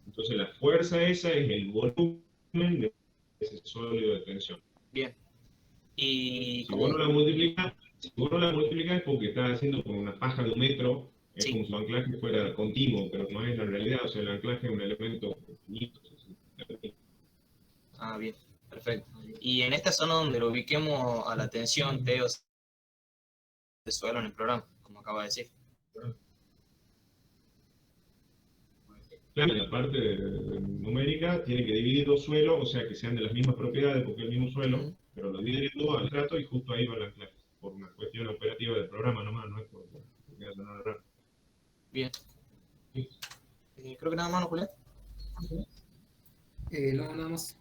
Entonces la fuerza esa es el volumen de ese sólido de tensión. Bien. Y si vos no la multiplicas es porque estás haciendo con una paja de un metro, es como si el anclaje fuera continuo, pero no es la realidad, o sea el anclaje es un elemento finito. Bien. Perfecto. Y en esta zona donde lo ubiquemos a la tensión T o de suelo en el programa, como acaba de decir. Claro, la parte numérica tiene que dividir dos suelos, o sea que sean de las mismas propiedades porque es el mismo suelo, pero lo dividen en dos al trato y justo ahí va la anclaje, por una cuestión operativa del programa nomás, no es porque haya nada raro. Bien. Creo que nada más, ¿no, Julián? No, nada más.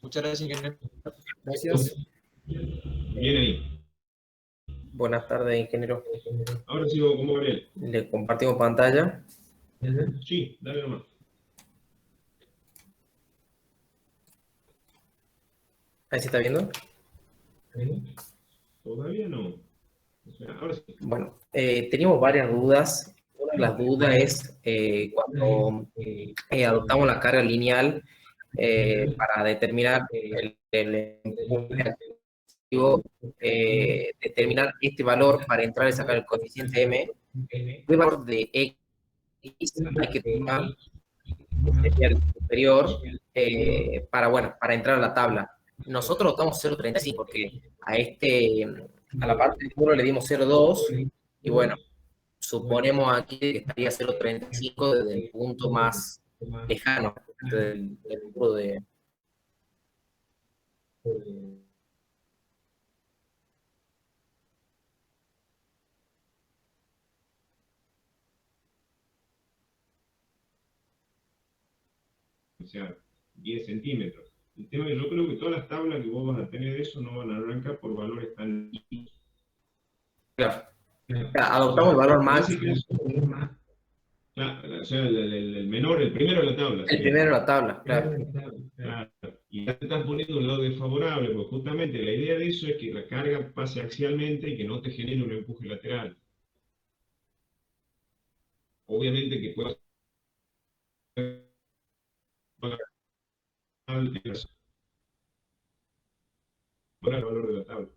Muchas gracias, ingeniero. Gracias. Bien ahí. Buenas tardes, ingeniero. Ahora sí, ¿cómo Gabriel? Le compartimos pantalla. Sí, dale nomás. ¿Ahí se está viendo? Todavía no. O sea, ahora sí. Bueno, teníamos varias dudas. Una de las dudas es cuando adoptamos la carga lineal para determinar el empuje activo, determinar este valor para entrar y sacar el coeficiente M, el valor de X hay que tomar el superior para entrar a la tabla. Nosotros estamos 0.35 porque a la parte del muro le dimos 0.2 y bueno, suponemos aquí que estaría 0.35 desde el punto más lejano del muro de... O sea, 10 centímetros. El tema es que yo creo que todas las tablas que vos vas a tener de eso no van a arrancar por valores tan altos. Claro. Adoptamos el valor máximo. Claro, o sea, el menor, el primero de la tabla. El primero de la tabla, claro. Claro. Y ya te estás poniendo un lado desfavorable, porque justamente la idea de eso es que la carga pase axialmente y que no te genere un empuje lateral. Obviamente que puedas Poner el valor de la tabla.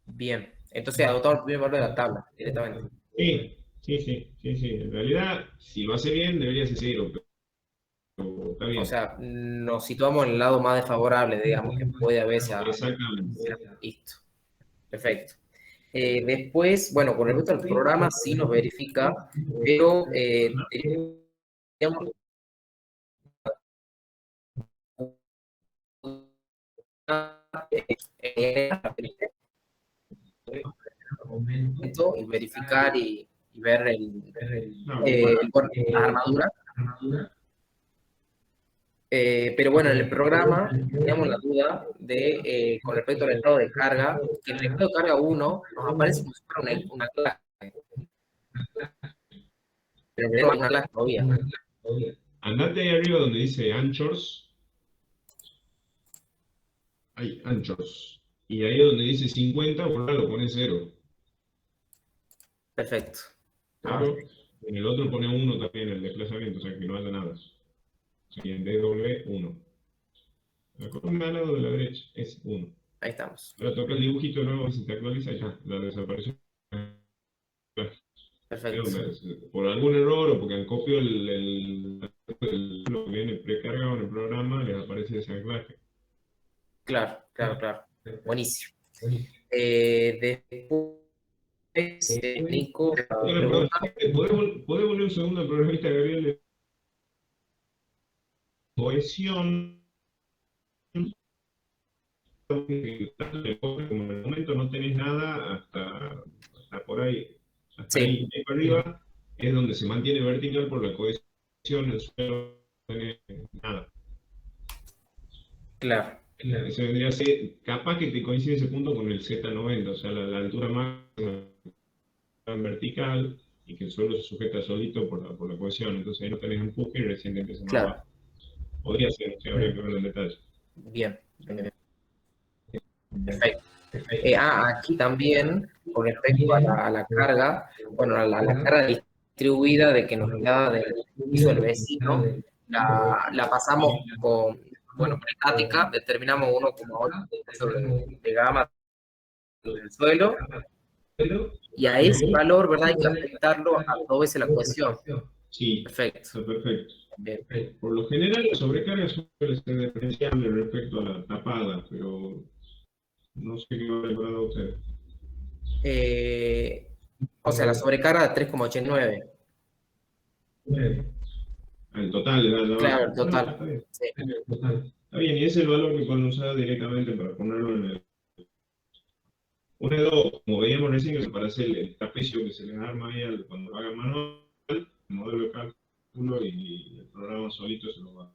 Bien, entonces adoptamos el primer valor de la tabla directamente. Sí. En realidad, si lo hace bien, debería ser 0, pero está bien. O sea, nos situamos en el lado más desfavorable, digamos, que puede haber esa... Exactamente. Listo. Perfecto. Después, bueno, con respecto al programa sí nos verifica, pero digamos, y verificar y ver la armadura. Pero bueno, en el programa teníamos la duda de, con respecto al estado de carga, que en el estado de carga 1 nos aparece como si fuera una clase. Pero no hay una clase todavía. Andate ahí arriba donde dice anchors. Hay anchors. Y ahí donde dice 50, bueno, lo pone 0. Perfecto. Claro. En el otro pone 1 también, el desplazamiento, o sea que no haya nada. Y en DW, 1. La columna al lado de la derecha es 1. Ahí estamos. Ahora toca el dibujito nuevo y se te actualiza y ya, la desapareció. Perfecto. Por algún error o porque han copiado lo que viene precargado en el programa, les aparece ese anclaje. Claro. Buenísimo. Después, Nico, ¿Podés volver un segundo al programista, Gabriel? Cohesión. Como en el momento no tenés nada hasta por ahí. Hasta ahí para arriba es donde se mantiene vertical por la cohesión, el suelo no tiene nada. Claro. Eso vendría a ser, capaz que te coincide ese punto con el Z90, o sea, la altura máxima en vertical y que el suelo se sujeta solito por la cohesión, entonces ahí no tenés empuje y recién te empieza a bajar. Podría ser, o sea, habría que verlo en detalle. Bien. Perfecto. Aquí también, con respecto a la carga, bueno, a la carga distribuida de que nos da del piso del vecino, la pasamos con, bueno, estática, determinamos 1,8 de gama del suelo, y a ese valor, ¿verdad? Hay que afectarlo a 2 veces la cohesión. Sí, perfecto. Bien. Por lo general, la sobrecarga suele ser diferenciable respecto a la tapada, pero no sé qué va a recordar a usted. O sea, la sobrecarga de 3,89. El total, claro, el total. Está bien. Sí. Está bien, y ese es el valor que pueden usar directamente para ponerlo en el 1 y 2, como veíamos recién, que para hacer el trapecio que se les arma ahí cuando lo hagan manual, el modelo de cálculo y el programa solito se lo va a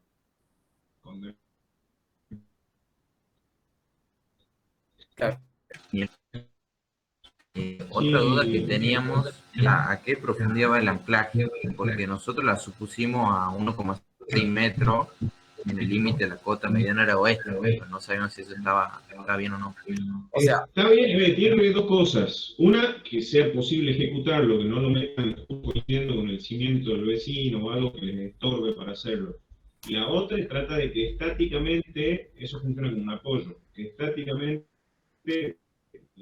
esconder. Claro. Otra duda que teníamos era a qué profundidad va el anclaje, porque nosotros la supusimos a 1,6 metros en el límite de la cota mediana oeste, pero no sabíamos si eso estaba bien o no. O sea, está bien, tiene 2 cosas. Una, que sea posible ejecutarlo, que no lo metan coincidiendo con el cimiento del vecino o algo que les estorbe para hacerlo. Y la otra trata de que estáticamente, eso funciona como un apoyo, que estáticamente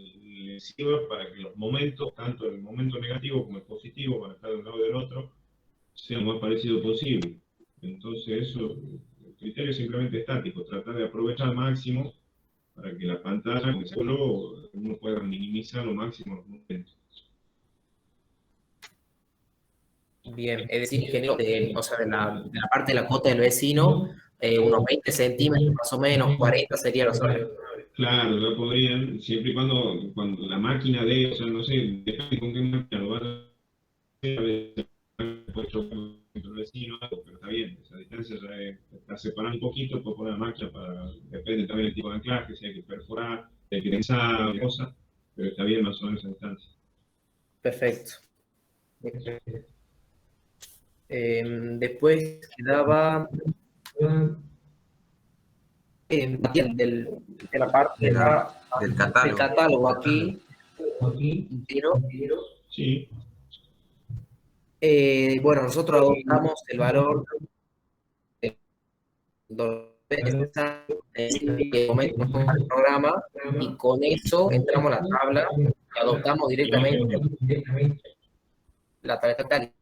le sirva para que los momentos, tanto el momento negativo como el positivo, para estar de un lado y del otro, sea lo más parecido posible. Entonces eso, el criterio es simplemente estático, tratar de aprovechar al máximo para que la pantalla, con solo uno pueda minimizar lo máximo los momentos. Bien, es decir, que o sea, de la parte de la cota del vecino, unos 20 centímetros más o menos, 40 sería lo suave. Claro, ya podrían, siempre y cuando la máquina o sea, no sé, depende con qué máquina lo van a hacer, puede chocar con el vecino, pero está bien, esa distancia ya está separada un poquito, puede poner la máquina depende también del tipo de anclaje, si hay que perforar, si hay que tensar, cosas, pero está bien más o menos esa distancia. Perfecto. Después quedaba de la parte del catálogo aquí. Sí. Bueno, nosotros adoptamos el valor del el programa y con eso entramos a la tabla y adoptamos directamente la tarjeta táctica.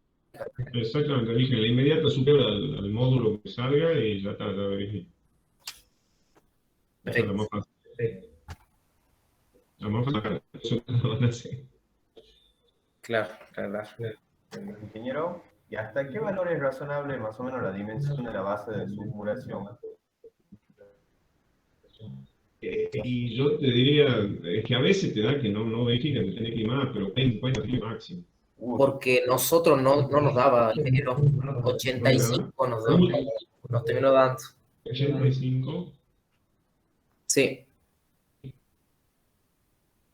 Exactamente, dije, en la inmediata supera al módulo que salga y ya está, ya verifico. Esa es la más fácil. La más fácil, eso lo van a hacer. Claro. Ingeniero, ¿y hasta qué valor es razonable más o menos la dimensión de la base de submuración? Y yo te diría, es que a veces te da que no verifica, te tenés que ir más, pero ten en cuenta el máximo. Porque nosotros no nos daba el dinero. 85 nos terminó dando. 85. Sí.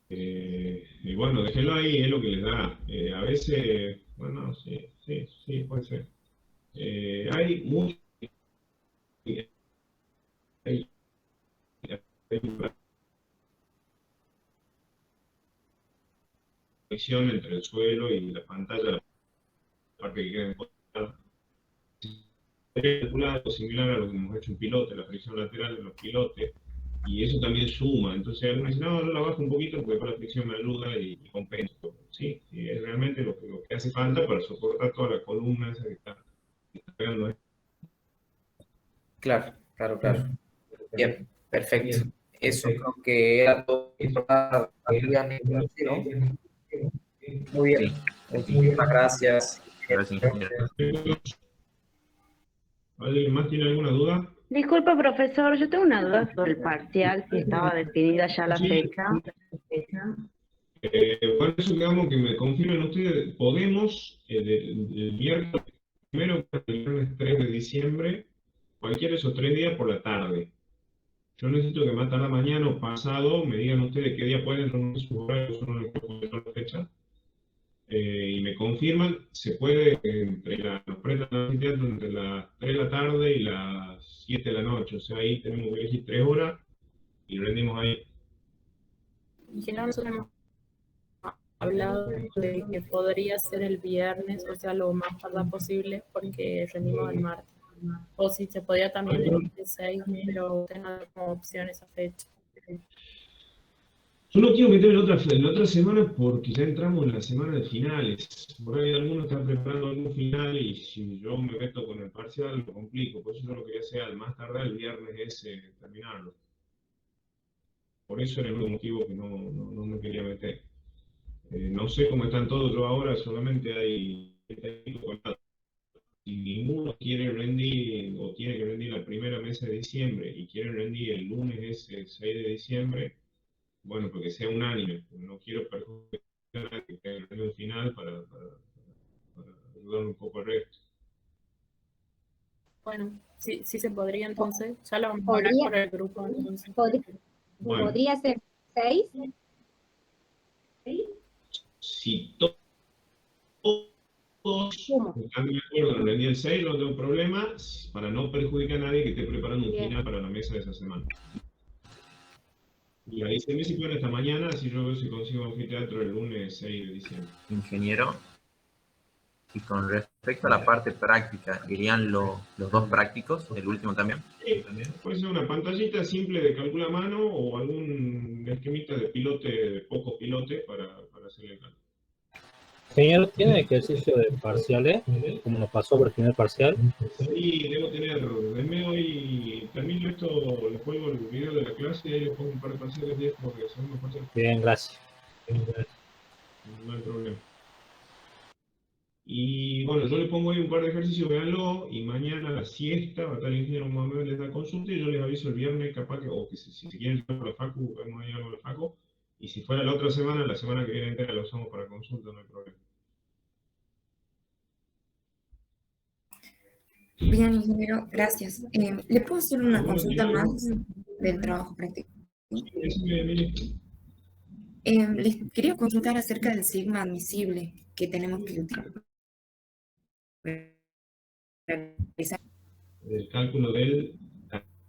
Y bueno, déjelo ahí, es lo que les da. A veces, bueno, sí, puede ser. Hay mucho. Hay conexión entre el suelo y la pantalla, la parte que queda calculado similar a lo que hemos hecho en pilote, la fricción lateral de los pilotes, y eso también suma. Entonces algunos dicen, no, yo la bajo un poquito porque para la fricción me ayuda y compensa. Sí, es realmente lo que hace falta para soportar toda la columna esa que está pegando. Claro. Bien, perfecto. Eso creo que era todo. Muy bien. Muchas gracias. ¿Alguien más tiene alguna duda? Disculpa, profesor, yo tengo una duda sobre el parcial, si estaba definida ya la fecha. Por eso digamos que me confirmen ustedes, podemos el viernes primero, el viernes 3 de diciembre, cualquiera de esos 3 días por la tarde. Yo necesito que más tarde mañana o pasado me digan ustedes qué día pueden, no sus horarios, no les puedo poner la fecha. Y me confirman, se puede nos prestan anfiteatro entre las 3 de la tarde y las 7 de la noche, o sea, ahí tenemos que elegir 3 horas y rendimos ahí. En general nosotros hemos hablado de que podría ser el viernes, o sea, lo más tarde posible, porque rendimos el martes. O si se podía también el 6, pero tengo como opción esa fecha. Yo no quiero meter en la otra semana porque ya entramos en la semana de finales. Por ahí alguno está preparando algún final y si yo me meto con el parcial lo complico. Por eso yo lo quería hacer al más tardar el viernes ese, terminarlo. Por eso era el único motivo que no me quería meter. No sé cómo están todos, yo ahora solamente hay si ninguno quiere rendir o tiene que rendir la primera mesa de diciembre y quiere rendir el lunes ese 6 de diciembre, bueno, porque sea unánime, no quiero perjudicar a que tenga el final para ayudar un poco al resto. Bueno, sí se podría entonces, ya lo vamos a hablar por el grupo. Entonces. ¿Podría ser 6? Si todos están de acuerdo en rendir el 6, no tengo problema, para no perjudicar a nadie que esté preparando un final para la mesa de esa semana. Y ahí se me si pueden esta mañana, así yo veo si consigo anfiteatro el lunes 6 de diciembre. Ingeniero, y con respecto a la parte práctica, ¿irían los dos prácticos, el último también? Sí, también. Puede ser una pantallita simple de cálculo a mano o algún esquemita de pilote, de poco pilote para hacer el cálculo. Señor, ¿tiene ejercicio de parciales, como nos pasó por el primer parcial? Sí, debo tener. Denme hoy, termino esto, les pongo el video de la clase y ahí les pongo un par de parciales 10 porque son unos parciales. Bien, gracias. No hay problema. Y bueno, yo le pongo ahí un par de ejercicios, véanlo, y mañana a la siesta va a estar el ingeniero más o menos, les da consulta y yo les aviso el viernes, capaz que, o que si quieren llevar la facu, vemos ahí algo de la facu, y si fuera la otra semana, la semana que viene entera la usamos para consulta, no hay problema. Bien, ingeniero, gracias. ¿Le puedo hacer una consulta más del trabajo práctico? Les quería consultar acerca del sigma admisible que tenemos que utilizar. El cálculo del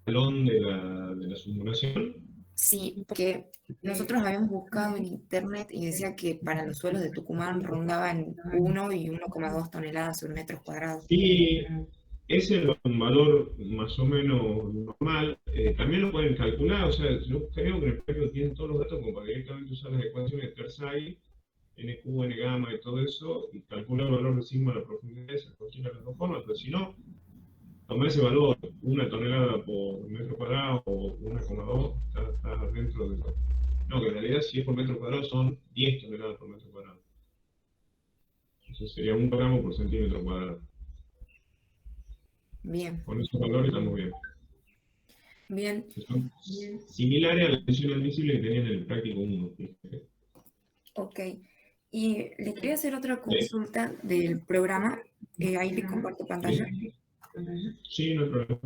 talón de la submuración. Sí, porque nosotros habíamos buscado en internet y decía que para los suelos de Tucumán rondaban 1 y 1,2 toneladas sobre metros cuadrados. Y ese es un valor más o menos normal. También lo pueden calcular, o sea, yo creo que en el predio tienen todos los datos como para directamente usar las ecuaciones de Tersay, NQ, N gamma y todo eso, y calcular el valor de sigma a la profundidad de cualquiera de las dos formas, pero si no, tomar ese valor, 1 tonelada por metro cuadrado o 1,2, está dentro de lo. No, que en realidad si es por metro cuadrado son 10 toneladas por metro cuadrado. Eso sería 1 gramo por centímetro cuadrado. Bien. Con esos valores estamos bien. Bien. Son similares a la tensión admisible que tenían en el práctico 1. Ok. Y le quería hacer otra consulta del programa. Ahí le comparto pantalla. Sí, no hay problema.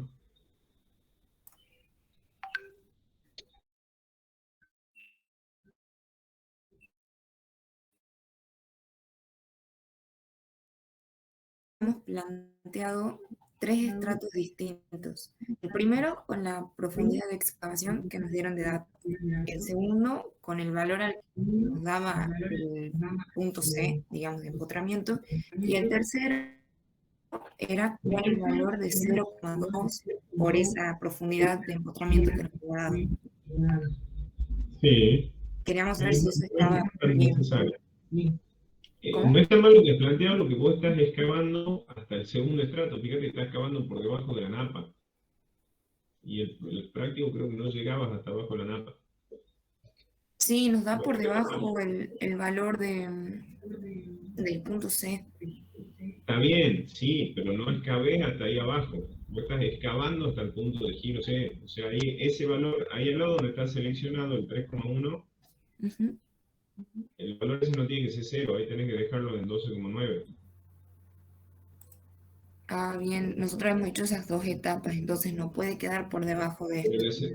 Hemos planteado 3 estratos distintos. El primero con la profundidad de excavación que nos dieron de datos. El segundo con el valor al que nos daba el punto C, digamos, de empotramiento. Y el tercero era con el valor de 0,2 por esa profundidad de empotramiento que nos había dado. Sí. Queríamos saber si eso estaba Es bien. necesario. No está mal lo que planteado, lo que vos estás excavando hasta el segundo estrato. Fíjate que estás excavando por debajo de la napa. Y el práctico creo que no llegabas hasta abajo de la napa. Sí, nos da por debajo el valor del punto C. Está bien, sí, pero no excavé hasta ahí abajo. Vos estás excavando hasta el punto de giro C. O sea, ahí ese valor, ahí al lado donde está seleccionado el 3,1, el valor ese no tiene que ser 0, ahí tenés que dejarlo en 12,9. Ah, bien, nosotros hemos hecho esas 2 etapas, entonces no puede quedar por debajo de Pero esto.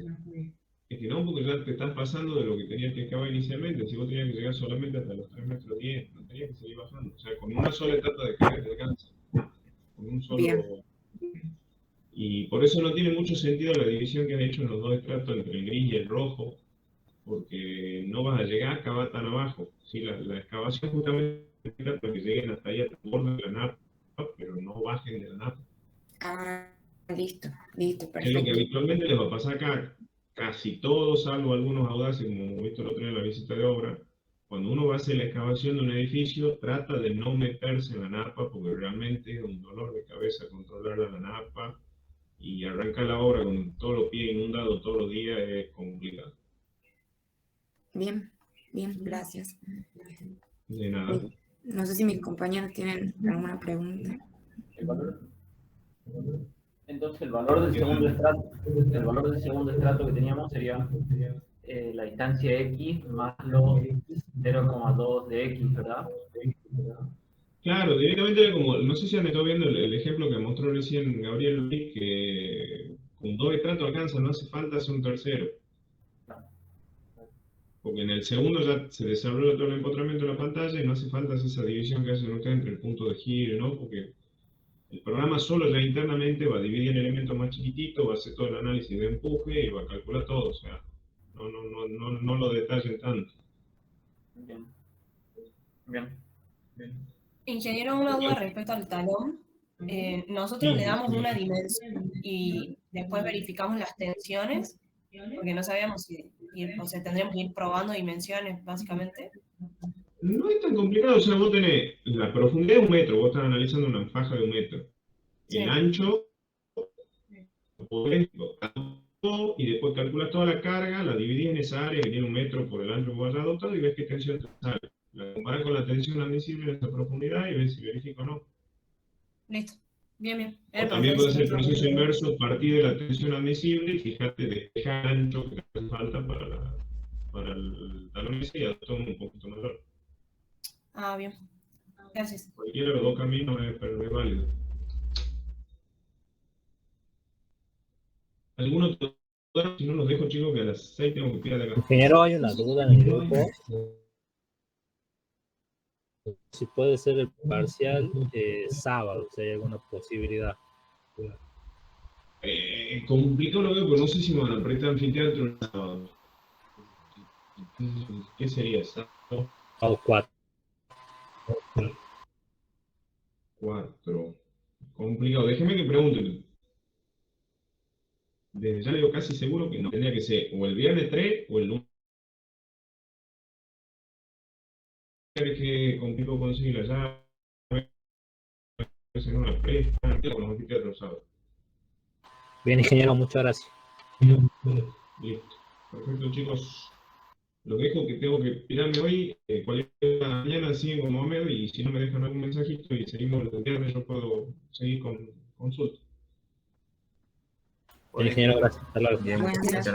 es que no, porque ya te estás pasando de lo que tenías que excavar inicialmente. Si vos tenías que llegar solamente hasta los 3,10 metros, no tenías que seguir bajando. O sea, con una sola etapa de carga te alcanza. Con un solo. Bien. Y por eso no tiene mucho sentido la división que han hecho en los dos estratos entre el gris y el rojo, porque no vas a llegar a excavar tan abajo. Sí, la excavación justamente es para que lleguen hasta ahí, hasta el borde de la napa, pero no bajen de la napa. Ah, listo, listo, Es lo que perfecto. habitualmente les va a pasar acá. Casi todos, salvo algunos audaces, como hemos visto el otro día en la visita de obra, cuando uno va a hacer la excavación de un edificio, trata de no meterse en la napa, porque realmente es un dolor de cabeza controlar la napa, y arrancar la obra con todos los pies inundados todos los días es complicado. Bien, bien, gracias. De nada. No sé si mis compañeros tienen alguna pregunta. Entonces el valor del segundo estrato que teníamos sería la distancia X más los 0,2 de X, ¿verdad? Claro, directamente era como, no sé si han estado viendo el ejemplo que mostró recién Gabriel Luis, que con 2 estratos alcanza, no hace falta hacer un tercero. Porque en el segundo ya se desarrolla todo el empotramiento de la pantalla y no hace falta hacer esa división que hacen ustedes entre el punto de giro, ¿no? Porque el programa solo ya internamente va a dividir en elementos más chiquititos, va a hacer todo el análisis de empuje y va a calcular todo, o sea, no lo detallen tanto. Bien. Bien. Ingeniero, una duda respecto al talón. Nosotros le damos una dimensión y después verificamos las tensiones, porque no sabíamos si, o sea, tendríamos que ir probando dimensiones, básicamente. No es tan complicado, o sea, vos tenés la profundidad de 1 metro, vos estás analizando una faja de 1 metro. Sí. El ancho, lo podés todo, y después calculas toda la carga, la dividís en esa área que tiene 1 metro por el ancho que vos hayas adoptado y ves qué tensión te sale. La comparás con la tensión admisible en esa profundidad y ves si verifica o no. Listo. Bien, bien. O también puedes hacer el proceso inverso, partir de la tensión admisible y fíjate, despeja el ancho que te hace falta para el talón ese y adoptar un poquito mayor. Ah, bien. Gracias. Cualquiera de los dos caminos es válido. ¿Algún otro? Si no los dejo, chicos, que a las 6 tengo que ir de acá. Ingeniero, hay una duda en el grupo. Si puede ser el parcial sábado, si hay alguna posibilidad. Complicado lo veo, pero no sé si me van a prestar anfiteatro el sábado. ¿Qué sería eso? O 4. 4. Complicado. Déjeme que pregunte. Desde ya le digo casi seguro que no. Tendría que ser o el viernes 3 o el lunes. Que complico conseguir la llave. En una presta, con los anfiteatros, ¿sabes? Bien, ingeniero, muchas gracias. Listo. Perfecto, chicos. Lo dejo que tengo que tirarme hoy. Cualquier mañana siguen con Mohamed y si no me dejan algún mensajito y seguimos el viernes, yo puedo seguir con consulta. Bien, ingeniero, gracias. Hasta luego. Bien, muchas gracias.